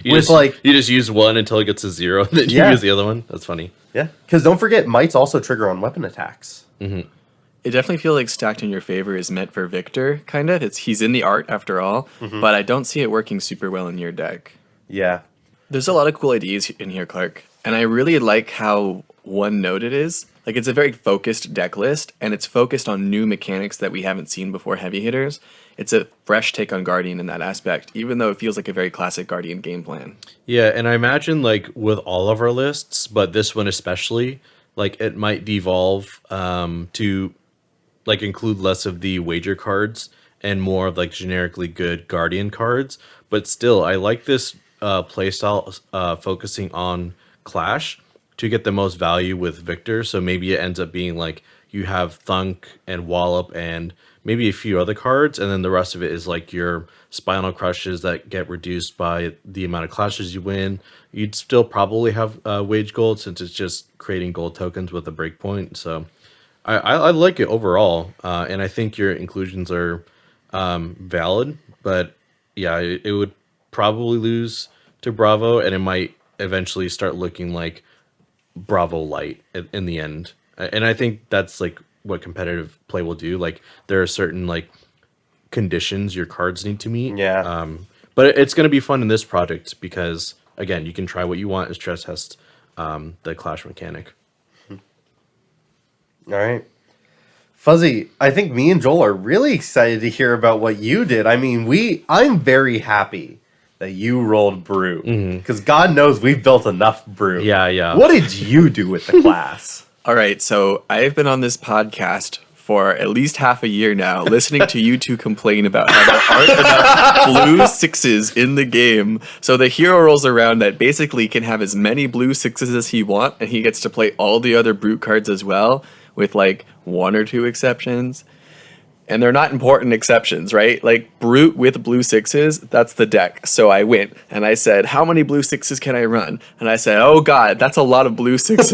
You just use one until it gets to 0, and then you Yeah. use the other one. That's funny. Yeah. Because don't forget, Mights also trigger on weapon attacks. It definitely feels like Stacked in Your Favor is meant for Victor, kind of. He's in the art after all, but I don't see it working super well in your deck. Yeah. There's a lot of cool ideas in here, Clark, and I really like how one-note it is. Like, it's a very focused deck list, and it's focused on new mechanics that we haven't seen before heavy hitters. It's a fresh take on Guardian in that aspect, even though it feels like a very classic Guardian game plan. Yeah, and I imagine like with all of our lists, but this one especially, like it might devolve to like include less of the wager cards and more of like generically good Guardian cards. But still, I like this playstyle focusing on Clash to get the most value with Victor. So maybe it ends up being like you have Thunk and Wallop and maybe a few other cards, and then the rest of it is like your Spinal Crushes that get reduced by the amount of clashes you win. You'd still probably have Wage Gold since it's just creating gold tokens with a breakpoint. So I like it overall, and I think your inclusions are valid. But yeah, it would probably lose to Bravo, and it might eventually start looking like Bravo Light in the end. And I think that's like what competitive play will do. Like there are certain like conditions your cards need to meet. Yeah. But it's going to be fun in this project because again, you can try what you want as stress test the clash mechanic. All right. Fuzzy, I think me and Joel are really excited to hear about what you did. I mean, I'm very happy that you rolled Brute because God knows we've built enough Brute. Yeah. What did you do with the class? All right, so I've been on this podcast for at least half a year now, listening to you two complain about how there aren't enough blue sixes in the game. So the hero rolls around that basically can have as many blue sixes as he wants, and he gets to play all the other Brute cards as well, with like one or two exceptions. And they're not important exceptions, right? Like Brute with blue sixes, that's the deck. So I went and I said, how many blue sixes can I run? And I said, oh God, that's a lot of blue sixes.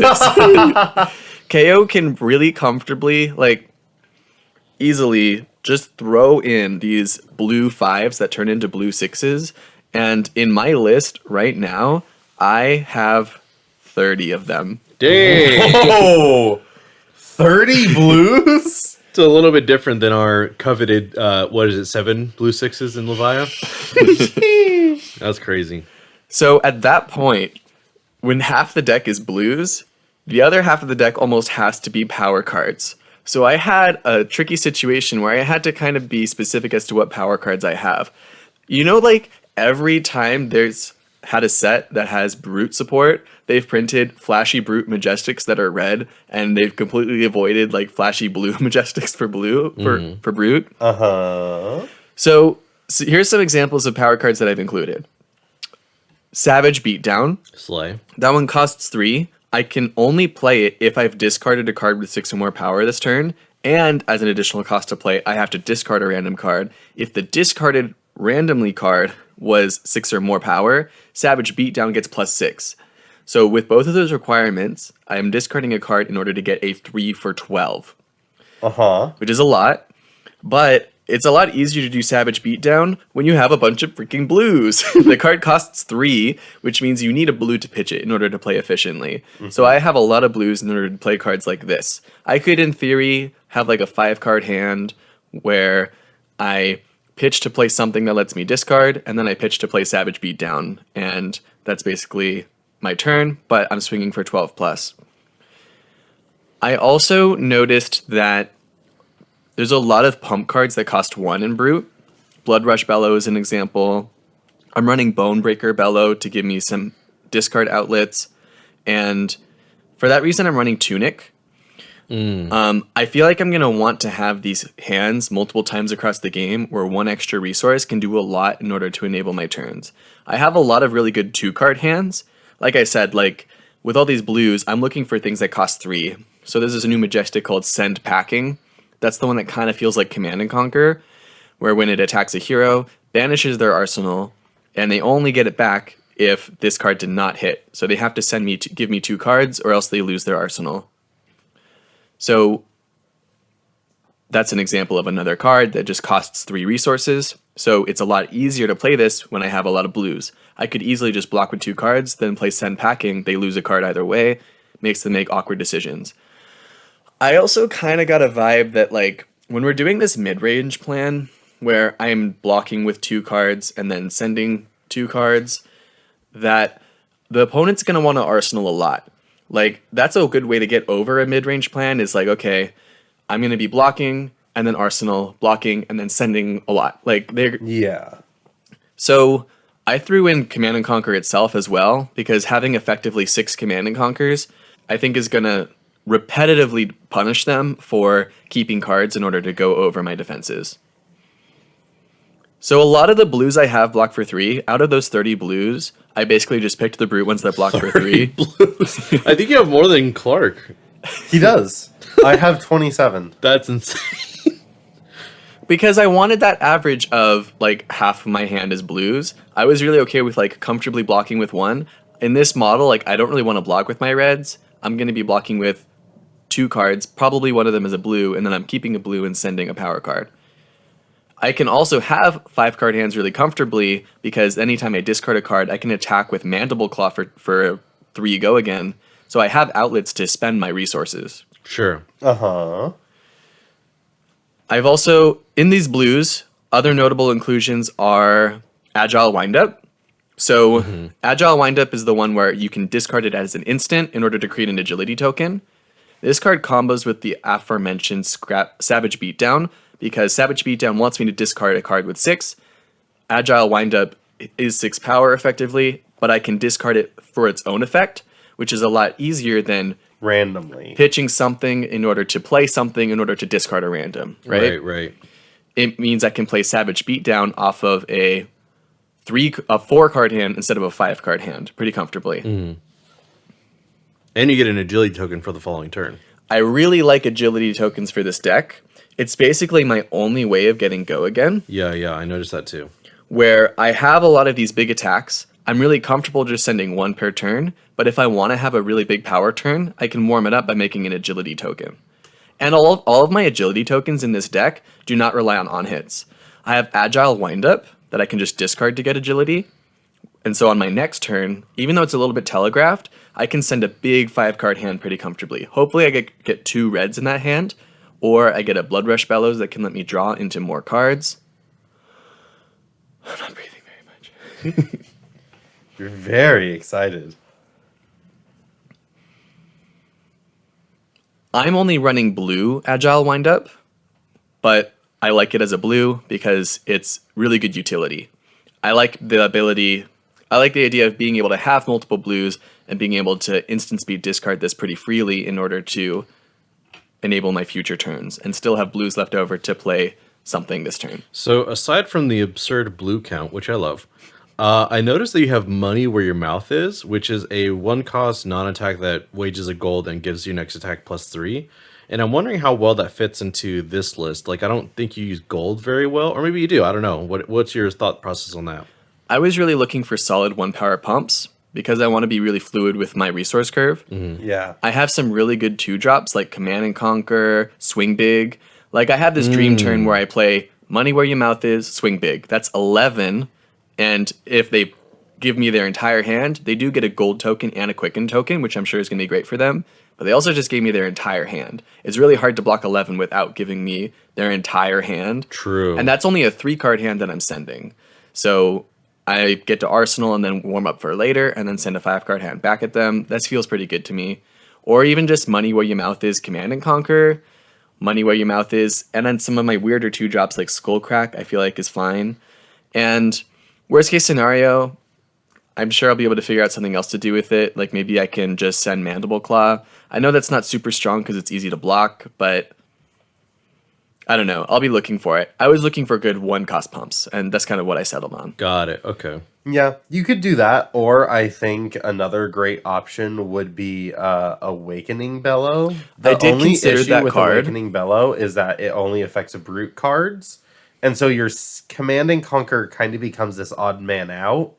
KO can really comfortably, like easily just throw in these blue fives that turn into blue sixes. And in my list right now, I have 30 of them. Dang! Oh, 30 blues? It's a little bit different than our coveted, 7 blue sixes in Levia? That's crazy. So at that point, when half the deck is blues, the other half of the deck almost has to be power cards. So I had a tricky situation where I had to kind of be specific as to what power cards I have. You know, like every time there's had a set that has Brute support, they've printed flashy Brute Majestics that are red, and they've completely avoided like flashy blue Majestics for Brute. So here's some examples of power cards that I've included. Savage Beatdown. Slay. That one costs 3. I can only play it if I've discarded a card with 6 or more power this turn, and as an additional cost to play, I have to discard a random card. If the discarded randomly card was 6 or more power, Savage Beatdown gets +6. So with both of those requirements, I am discarding a card in order to get a 3 for 12. Which is a lot, but it's a lot easier to do Savage Beatdown when you have a bunch of freaking blues. The card costs 3, which means you need a blue to pitch it in order to play efficiently. So I have a lot of blues in order to play cards like this. I could, in theory, have like a 5-card hand where I pitch to play something that lets me discard, and then I pitch to play Savage Beatdown, and that's basically my turn, but I'm swinging for 12+. I also noticed that there's a lot of pump cards that cost 1 in Brute. Blood Rush Bellow is an example. I'm running Bonebreaker Bellow to give me some discard outlets, and for that reason I'm running Tunic. I feel like I'm going to want to have these hands multiple times across the game where one extra resource can do a lot in order to enable my turns. I have a lot of really good 2-card hands. Like I said, like with all these blues, I'm looking for things that cost 3. So there's this new Majestic called Send Packing. That's the one that kind of feels like Command and Conquer, where when it attacks a hero, banishes their arsenal, and they only get it back if this card did not hit. So they have to give me 2 cards, or else they lose their arsenal. So that's an example of another card that just costs 3 resources. So it's a lot easier to play this when I have a lot of blues. I could easily just block with 2 cards, then play Send Packing. They lose a card either way, makes them make awkward decisions. I also kind of got a vibe that like when we're doing this mid-range plan where I'm blocking with 2 cards and then sending 2 cards, that the opponent's going to want to arsenal a lot. Like, that's a good way to get over a mid-range plan is like, okay, I'm going to be blocking and then arsenal, blocking and then sending a lot. Like, Yeah. So I threw in Command and Conquer itself as well, because having effectively 6 Command and Conquers, I think is going to repetitively punish them for keeping cards in order to go over my defenses. So a lot of the blues I have block for 3, out of those 30 blues, I basically just picked the Brute ones that block for 3. Blues. I think you have more than Clark. He does. I have 27. That's insane. Because I wanted that average of like half of my hand is blues. I was really okay with like comfortably blocking with one. In this model, like I don't really want to block with my reds. I'm going to be blocking with 2 cards. Probably one of them is a blue, and then I'm keeping a blue and sending a power card. I can also have 5-card hands really comfortably because anytime I discard a card, I can attack with Mandible Claw for 3 go again. So I have outlets to spend my resources. Sure. Uh-huh. I've also, in these blues, other notable inclusions are Agile Windup. So Agile Windup is the one where you can discard it as an instant in order to create an agility token. This card combos with the aforementioned Savage Beatdown, because Savage Beatdown wants me to discard a card with 6. Agile Windup is 6 power effectively, but I can discard it for its own effect, which is a lot easier than Randomly. pitching something in order to play something in order to discard a random, right? Right. It means I can play Savage Beatdown off of a 4-card hand instead of a 5-card hand pretty comfortably. And you get an agility token for the following turn. I really like agility tokens for this deck. It's basically my only way of getting go again, Yeah, I noticed that too. where I have a lot of these big attacks. I'm really comfortable just sending 1 per turn, but if I want to have a really big power turn, I can warm it up by making an agility token. And all of my agility tokens in this deck do not rely on hits. I have Agile Windup that I can just discard to get agility. And so on my next turn, even though it's a little bit telegraphed, I can send a big 5-card hand pretty comfortably. Hopefully I get 2 reds in that hand, or I get a Blood Rush Bellows that can let me draw into more cards. I'm not breathing very much. You're very excited. I'm only running blue Agile Windup, but I like it as a blue because it's really good utility. I like the idea of being able to have multiple blues and being able to instant speed discard this pretty freely in order to enable my future turns and still have blues left over to play something this turn. So aside from the absurd blue count, which I love, I noticed that you have Money Where Your Mouth Is, which is a 1-cost non-attack that wages a gold and gives you next attack +3. And I'm wondering how well that fits into this list. Like, I don't think you use gold very well, or maybe you do. I don't know. What's your thought process on that? I was really looking for solid 1-power pumps because I want to be really fluid with my resource curve. Yeah. I have some really good 2-drops like Command and Conquer, Swing Big. Like I have this dream turn where I play Money Where Your Mouth Is, Swing Big. That's 11. And if they give me their entire hand, they do get a gold token and a quicken token, which I'm sure is going to be great for them. But they also just gave me their entire hand. It's really hard to block 11 without giving me their entire hand. True. And that's only a 3-card hand that I'm sending. So I get to Arsenal and then warm up for later and then send a 5-card hand back at them. That feels pretty good to me. Or even just Money Where Your Mouth Is, Command and Conquer, Money Where Your Mouth Is, and then some of my weirder 2-drops like Skullcrack I feel like is fine. And worst case scenario, I'm sure I'll be able to figure out something else to do with it. Like maybe I can just send Mandible Claw. I know that's not super strong because it's easy to block, but I don't know. I'll be looking for it. I was looking for good 1-cost pumps, and that's kind of what I settled on. Got it. Okay. Yeah, you could do that, or I think another great option would be Awakening Bellow. The I did only consider issue that with card. Awakening Bellow is that it only affects brute cards, and so your Command and Conquer kind of becomes this odd man out.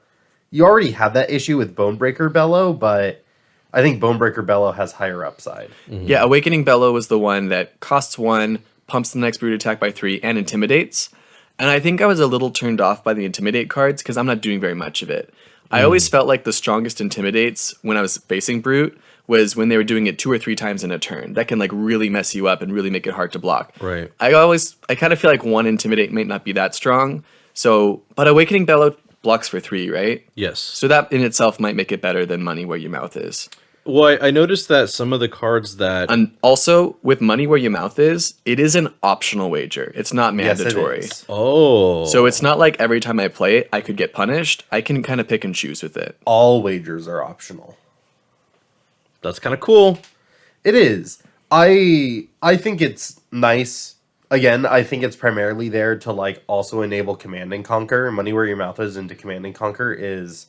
You already have that issue with Bonebreaker Bellow, but I think Bonebreaker Bellow has higher upside. Yeah, Awakening Bellow was the one that costs 1, pumps the next brute attack by 3, and intimidates. And I think I was a little turned off by the Intimidate cards because I'm not doing very much of it. I always felt like the strongest Intimidates when I was facing Brute was when they were doing it 2 or 3 times in a turn. That can like really mess you up and really make it hard to block. Right. I kind of feel like 1 Intimidate might not be that strong. So, but Awakening Bellow blocks for 3, right? Yes. So that in itself might make it better than Money Where Your Mouth Is. Well, I noticed that some of the cards that... And also, with Money Where Your Mouth Is, it is an optional wager. It's not Yes, it mandatory. is. Oh. So it's not like every time I play it, I could get punished. I can kind of pick and choose with it. All wagers are optional. That's kind of cool. It is. I think it's nice. Again, I think it's primarily there to like also enable Command and Conquer. Money Where Your Mouth Is into Command and Conquer is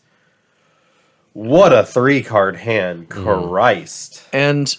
what a 3-card hand. Christ. And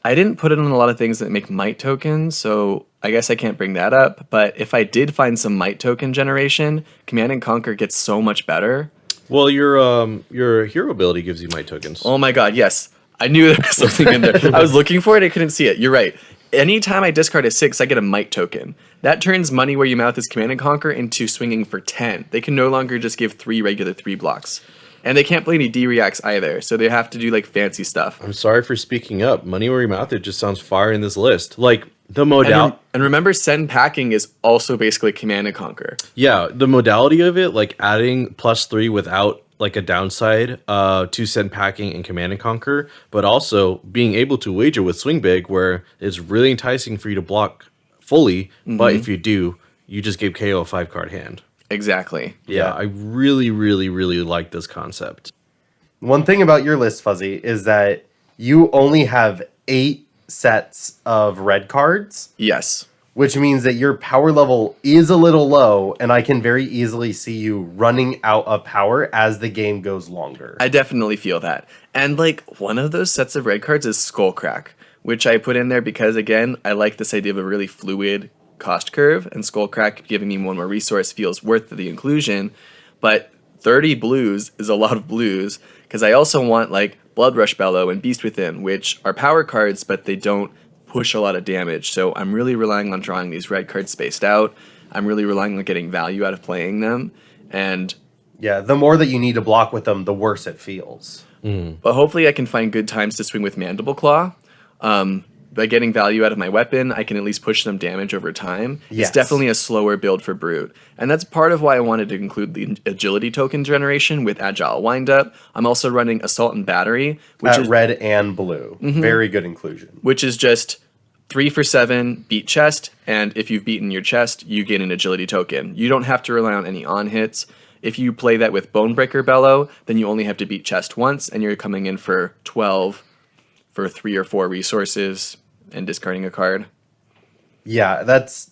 I didn't put it on a lot of things that make might tokens, so I guess I can't bring that up. But if I did find some might token generation, Command and Conquer gets so much better. Well, your hero ability gives you might tokens. Oh my god, yes. I knew there was something in there. I was looking for it, I couldn't see it. You're right. Anytime I discard a 6, I get a might token. That turns Money Where You Mouth is Command and Conquer into swinging for 10. They can no longer just give 3 regular 3 blocks. And they can't play any D-reacts either, so they have to do like fancy stuff. I'm sorry for speaking up. Money Where You Mouth, it just sounds fire in this list. Like, the modality... And remember, Send Packing is also basically Command and Conquer. Yeah, the modality of it, like adding +3 without like a downside to Send Packing and Command and Conquer, but also being able to wager with Swing Big, where it's really enticing for you to block fully, but if you do, you just give KO a 5-card hand. Exactly. Yeah, I really, really, really like this concept. One thing about your list, Fuzzy, is that you only have 8 sets of red cards. Yes. Which means that your power level is a little low, and I can very easily see you running out of power as the game goes longer. I definitely feel that. And like one of those sets of red cards is Skullcrack, which I put in there because, again, I like this idea of a really fluid cost curve, and Skullcrack giving me one more resource feels worth the inclusion. But 30 blues is a lot of blues, because I also want like Blood Rush Bellow and Beast Within, which are power cards, but they don't push a lot of damage. So I'm really relying on drawing these red cards spaced out. I'm really relying on getting value out of playing them. And yeah, the more that you need to block with them, the worse it feels. But hopefully I can find good times to swing with Mandible Claw. By getting value out of my weapon, I can at least push some damage over time. Yes. It's definitely a slower build for Brute. And that's part of why I wanted to include the agility token generation with Agile Windup. I'm also running Assault and Battery, which is red and blue. Very good inclusion. which is just 3 for 7, beat chest, and if you've beaten your chest, you get an agility token. You don't have to rely on any on hits. If you play that with Bonebreaker Bellow, then you only have to beat chest once, and you're coming in for 12 for 3 or 4 resources and discarding a card. Yeah,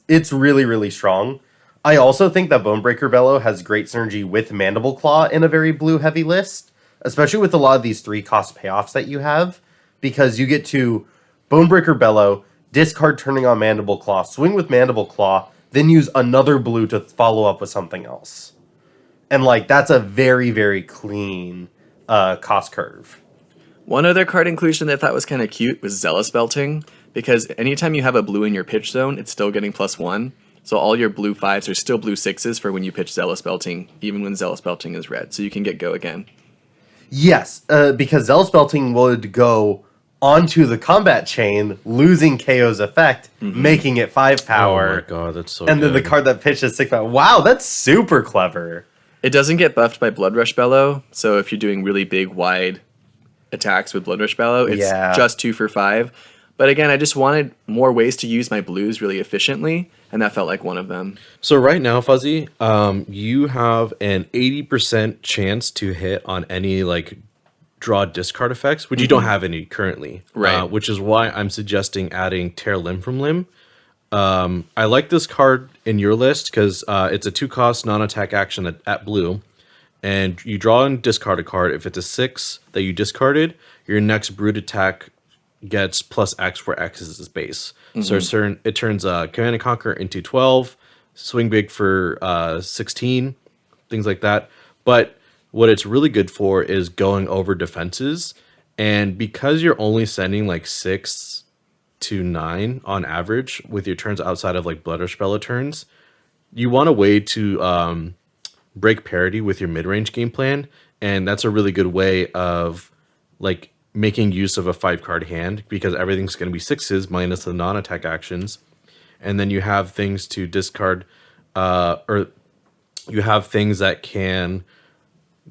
it's really, really strong. I also think that Bonebreaker Bellow has great synergy with Mandible Claw in a very blue-heavy list, especially with a lot of these 3-cost payoffs that you have, because you get to Bonebreaker Bellow, discard turning on Mandible Claw, swing with Mandible Claw, then use another blue to follow up with something else. And like that's a very, very clean cost curve. One other card inclusion that I thought was kind of cute was Zealous Belting, because anytime you have a blue in your pitch zone, it's still getting +1. So all your blue 5s are still blue 6s for when you pitch Zealous Belting, even when Zealous Belting is red. So you can get go again. Yes, because Zealous Belting would go onto the combat chain, losing KO's effect, making it 5 power. Oh my god, that's so and good. then the card that pitches 6 power. Wow, that's super clever. It doesn't get buffed by Blood Rush Bellow, so if you're doing really big, wide attacks with Blood Rush Bellow, it's just 2 for 5. But again, I just wanted more ways to use my blues really efficiently, and that felt like one of them. So right now, Fuzzy, you have an 80% chance to hit on any like draw discard effects, which you don't have any currently. Right. Which is why I'm suggesting adding Tear Limb from Limb. I like this card in your list because it's a 2-cost non-attack action at blue. And you draw and discard a card. If it's a 6 that you discarded, your next Brute attack gets +X, where X is its base. So it turns Command and Conquer into 12, Swing Big for 16, things like that. But what it's really good for is going over defenses. And because you're only sending like 6 to 9 on average with your turns outside of like Blood Rush Bellow turns, you want a way to break parity with your mid-range game plan. And that's a really good way of like making use of a 5-card hand, because everything's going to be 6s minus the non-attack actions. And then you have things to discard, or you have things that can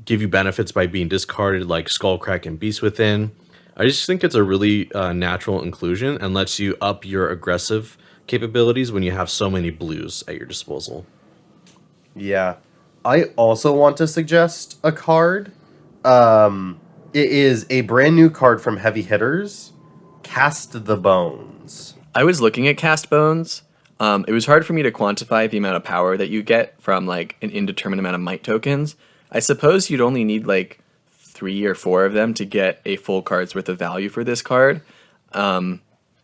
give you benefits by being discarded, like Skullcrack and Beast Within. I just think it's a really natural inclusion and lets you up your aggressive capabilities when you have so many blues at your disposal. Yeah. I also want to suggest a card. It is a brand new card from Heavy Hitters, Cast the Bones. I was looking at Cast Bones. It was hard for me to quantify the amount of power that you get from like an indeterminate amount of might tokens. I suppose you'd only need like 3 or 4 of them to get a full card's worth of value for this card.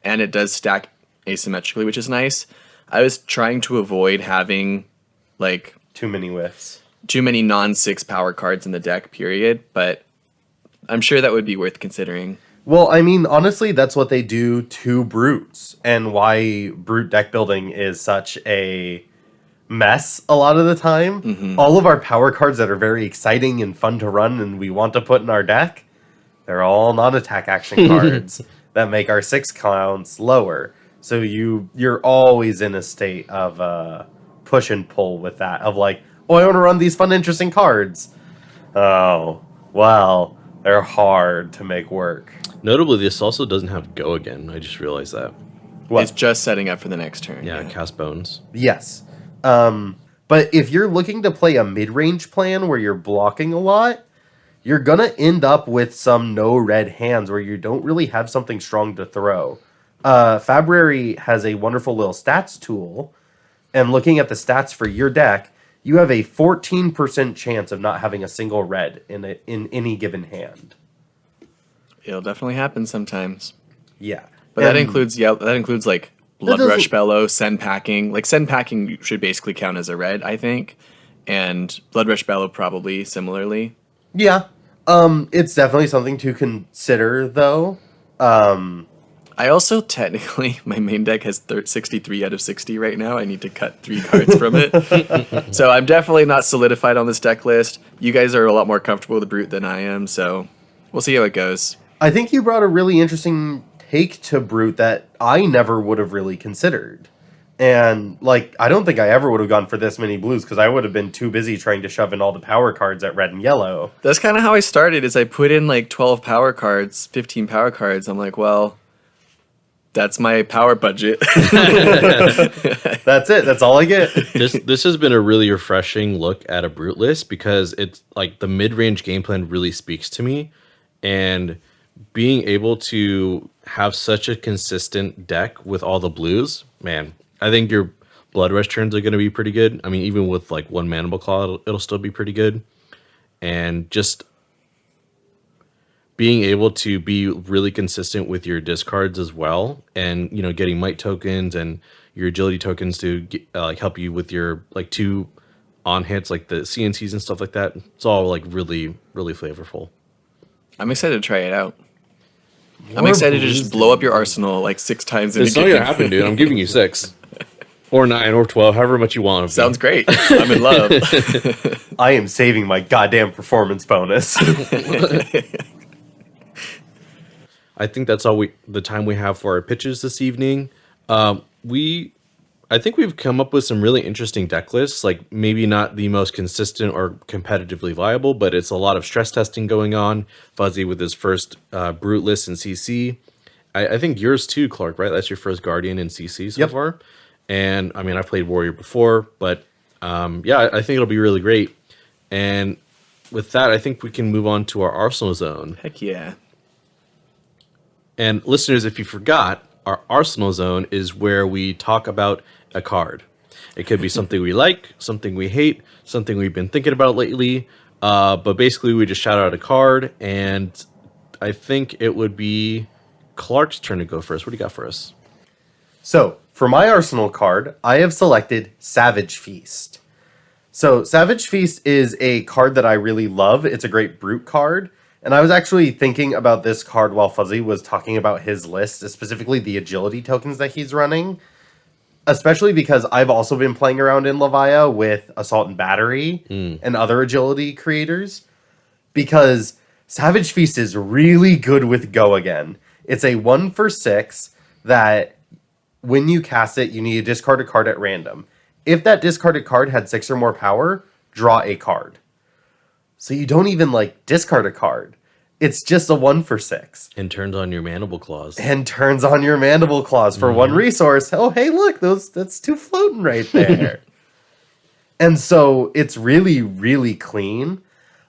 and it does stack asymmetrically, which is nice. I was trying to avoid having like Too many whiffs. too many non-6 power cards in the deck, period, but I'm sure that would be worth considering. Well, I mean, honestly, that's what they do to brutes, and why brute deck building is such a mess a lot of the time. All of our power cards that are very exciting and fun to run and we want to put in our deck, they're all non-attack action cards that make our 6 counts lower. So you're always in a state of push and pull with that, of like, oh, I want to run these fun, interesting cards. Oh, well, they're hard to make work. Notably, this also doesn't have Go Again. I just realized that. What? It's just setting up for the next turn. Yeah, Cast Bones. Yes. But if you're looking to play a mid-range plan where you're blocking a lot, you're going to end up with some no-red hands where you don't really have something strong to throw. Fabrary has a wonderful little stats tool, and looking at the stats for your deck, you have a 14% chance of not having a single red in any given hand. It'll definitely happen sometimes. Yeah. But that includes like Blood doesn't- Rush Bellow, Send Packing. Like Send Packing should basically count as a red, I think. And Blood Rush Bellow probably similarly. Yeah. It's definitely something to consider, though. I also technically, my main deck has 63 out of 60 right now. I need to cut 3 cards from it. So I'm definitely not solidified on this deck list. You guys are a lot more comfortable with Brute than I am, so we'll see how it goes. I think you brought a really interesting take to Brute that I never would have really considered. And, like, I don't think I ever would have gone for this many blues because I would have been too busy trying to shove in all the power cards at red and yellow. That's kind of how I started, is I put in like 12 power cards, 15 power cards. I'm like, well, that's my power budget. That's it. That's all I get. This has been a really refreshing look at a Brute list because it's like the mid-range game plan really speaks to me, and being able to have such a consistent deck with all the blues, man, I think your Blood Rush turns are going to be pretty good. I mean, even with like 1 Manable Claw, it'll still be pretty good. And just being able to be really consistent with your discards as well, and you know, getting might tokens and your agility tokens to like help you with your like 2 on hits, like the CNCs and stuff like that. It's all like really, really flavorful. I'm excited to try it out. I'm excited to just blow up your arsenal like 6 times in a It's not game. gonna happen, dude. I'm giving you 6 or 9 or 12, however much you want. Of Sounds me. great. I'm in love. I am saving my goddamn performance bonus. I think that's all the time we have for our pitches this evening. I think we've come up with some really interesting deck lists, like maybe not the most consistent or competitively viable, but it's a lot of stress testing going on. Fuzzy with his first Brute list in CC. I think yours too, Clark, right? That's your first Guardian in CC so far. And I mean, I've played Warrior before, but yeah, I think it'll be really great. And with that, I think we can move on to our Arsenal Zone. Heck yeah. And listeners, if you forgot, our Arsenal Zone is where we talk about a card. It could be something we like, something we hate, something we've been thinking about lately. But basically, we just shout out a card, and I think it would be Clark's turn to go first. What do you got for us? So, for my Arsenal card, I have selected Savage Feast. So, Savage Feast is a card that I really love. It's a great Brute card. And I was actually thinking about this card while Fuzzy was talking about his list, specifically the agility tokens that he's running. Especially because I've also been playing around in Levia with Assault and Battery and other agility creators. Because Savage Feast is really good with Go Again. It's a 1 for 6 that when you cast it, you need to discard a card at random. If that discarded card had 6 or more power, draw a card. So you don't even like discard a card. It's just a 1 for 6. And turns on your Mandible Claws. And turns on your Mandible Claws for 1 resource. Oh, hey, look, that's 2 floating right there. And so it's really, really clean.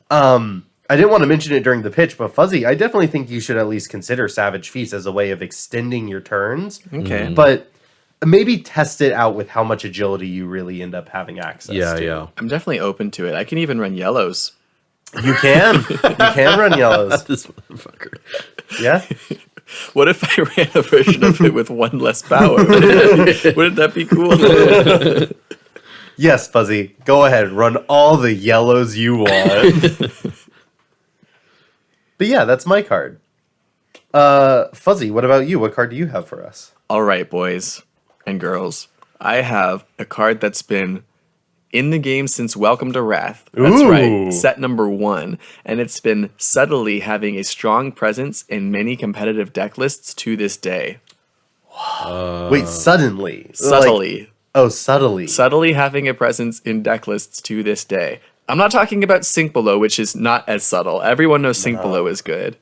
I didn't want to mention it during the pitch, but Fuzzy, I definitely think you should at least consider Savage Feast as a way of extending your turns. Okay. But maybe test it out with how much agility you really end up having access to. Yeah. I'm definitely open to it. I can even run yellows. You can. You can run yellows. This motherfucker. Yeah. What if I ran a version of it with one less power? Wouldn't that be cool? Yes, Fuzzy. Go ahead. Run all the yellows you want. But yeah, that's my card. Fuzzy, what about you? What card do you have for us? All right, boys and girls. I have a card that's been in the game since Welcome to Wrath. That's Ooh. right, set number 1. And it's been subtly having a strong presence in many competitive deck lists to this day. Wait, suddenly? Subtly. Subtly. Subtly having a presence in deck lists to this day. I'm not talking about Sink Below, which is not as subtle. Everyone knows Sink Below is good.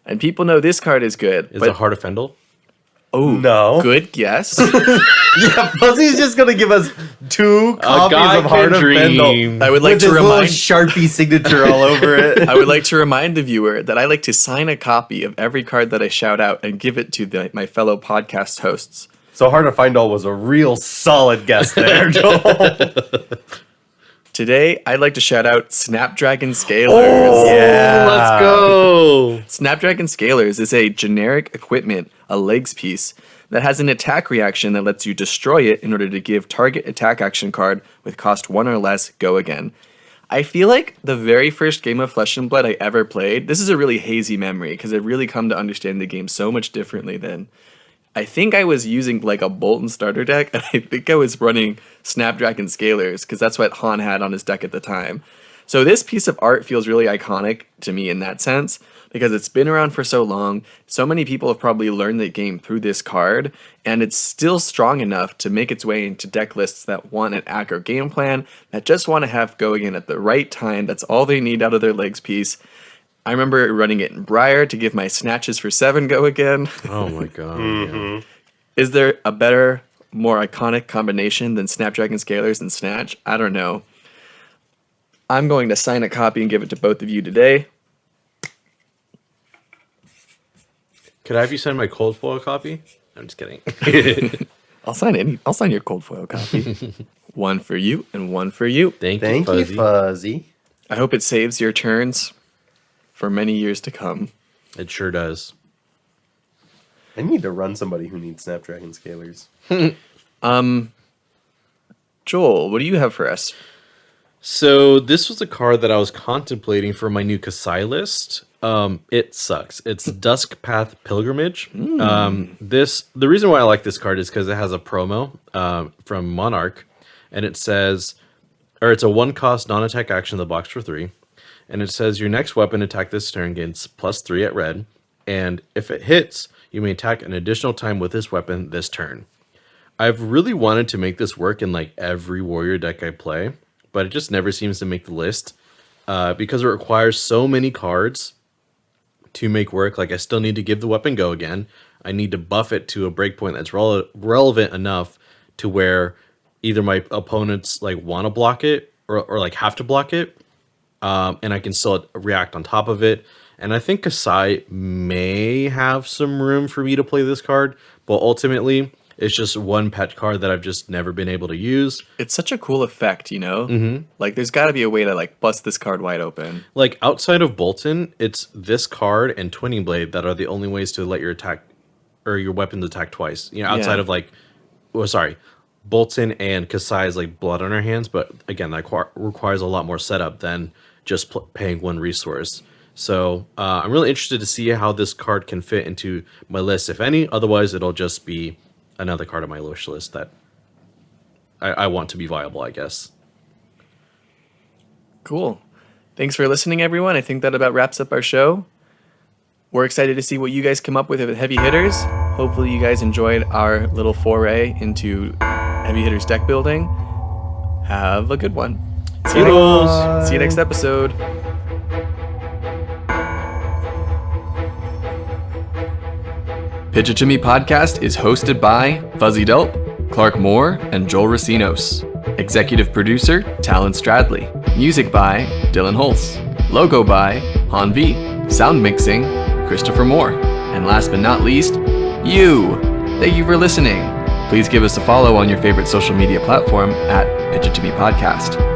And people know this card is good. Is it Heart of Fendel? Oh, No. good guess. Yeah, Fuzzy's just gonna give us 2 copies guy of Heart of can Fendel. dream. I would like With to his little remind Sharpie signature all over it. I would like to remind the viewer that I like to sign a copy of every card that I shout out and give it to my fellow podcast hosts. So Heart of Fendel was a real solid guess there, Joel. Today, I'd like to shout out Snapdragon Scalers. Yeah. Let's go. Snapdragon Scalers is a generic equipment, a legs piece, that has an attack reaction that lets you destroy it in order to give target attack action card with cost 1 or less go again. I feel like the very first game of Flesh and Blood I ever played, this is a really hazy memory because I've really come to understand the game so much differently than. I think I was using like a Bolton starter deck, and I think I was running Snapdragon Scalers because that's what Han had on his deck at the time. So this piece of art feels really iconic to me in that sense because it's been around for so long. So many people have probably learned the game through this card, and it's still strong enough to make its way into deck lists that want an aggro game plan, that just want to have go again at the right time. That's all they need out of their legs piece. I remember running it in Briar to give my snatches for 7 go again. Oh my god. Yeah. Is there a better, more iconic combination than Snapdragon Scalers and Snatch? I don't know. I'm going to sign a copy and give it to both of you today. Could I have you sign my cold foil copy? I'm just kidding. I'll sign your cold foil copy. One for you and one for you. Thank Thank you, Fuzzy. Fuzzy. I hope it saves your turns for many years to come. It sure does. I need to run somebody who needs Snapdragon Scalers. Joel, what do you have for us? So this was a card that I was contemplating for my new Kasai list. It sucks. It's Dusk Path Pilgrimage. The reason why I like this card is because it has a promo from Monarch, and it says, or it's a 1-cost non-attack action in the box for 3, and it says your next weapon attack this turn gains +3 at red, and if it hits, you may attack an additional time with this weapon this turn. I've really wanted to make this work in like every warrior deck I play, but it just never seems to make the list because it requires so many cards to make work. Like I still need to give the weapon go again. I need to buff it to a breakpoint that's relevant enough to where either my opponents like want to block it or like have to block it, and I can still react on top of it. And I think Kasai may have some room for me to play this card, but ultimately it's just one pet card that I've just never been able to use. It's such a cool effect, you know? Mm-hmm. Like, there's got to be a way to, like, bust this card wide open. Like, outside of Bolton, it's this card and Twinning Blade that are the only ways to let your attack, or your weapons attack twice. You know, outside of, like, Bolton and Kasai's, like, Blood on our hands, but, again, that requires a lot more setup than just paying one resource. So, I'm really interested to see how this card can fit into my list, if any. Otherwise, it'll just be another card on my wish list that I want to be viable, I guess. Cool. Thanks for listening, everyone. I think that about wraps up our show. We're excited to see what you guys come up with heavy hitters. Hopefully you guys enjoyed our little foray into heavy hitters deck building. Have a good one. See you next episode. Pitch It To Me podcast is hosted by Fuzzy Delp, Clark Moore, and Joel Recinos. Executive producer, Talon Stradley. Music by Dillon Hulse. Logo by Han V. Sound mixing, Christopher Moore. And last but not least, you. Thank you for listening. Please give us a follow on your favorite social media platform at Pitch It To Me podcast.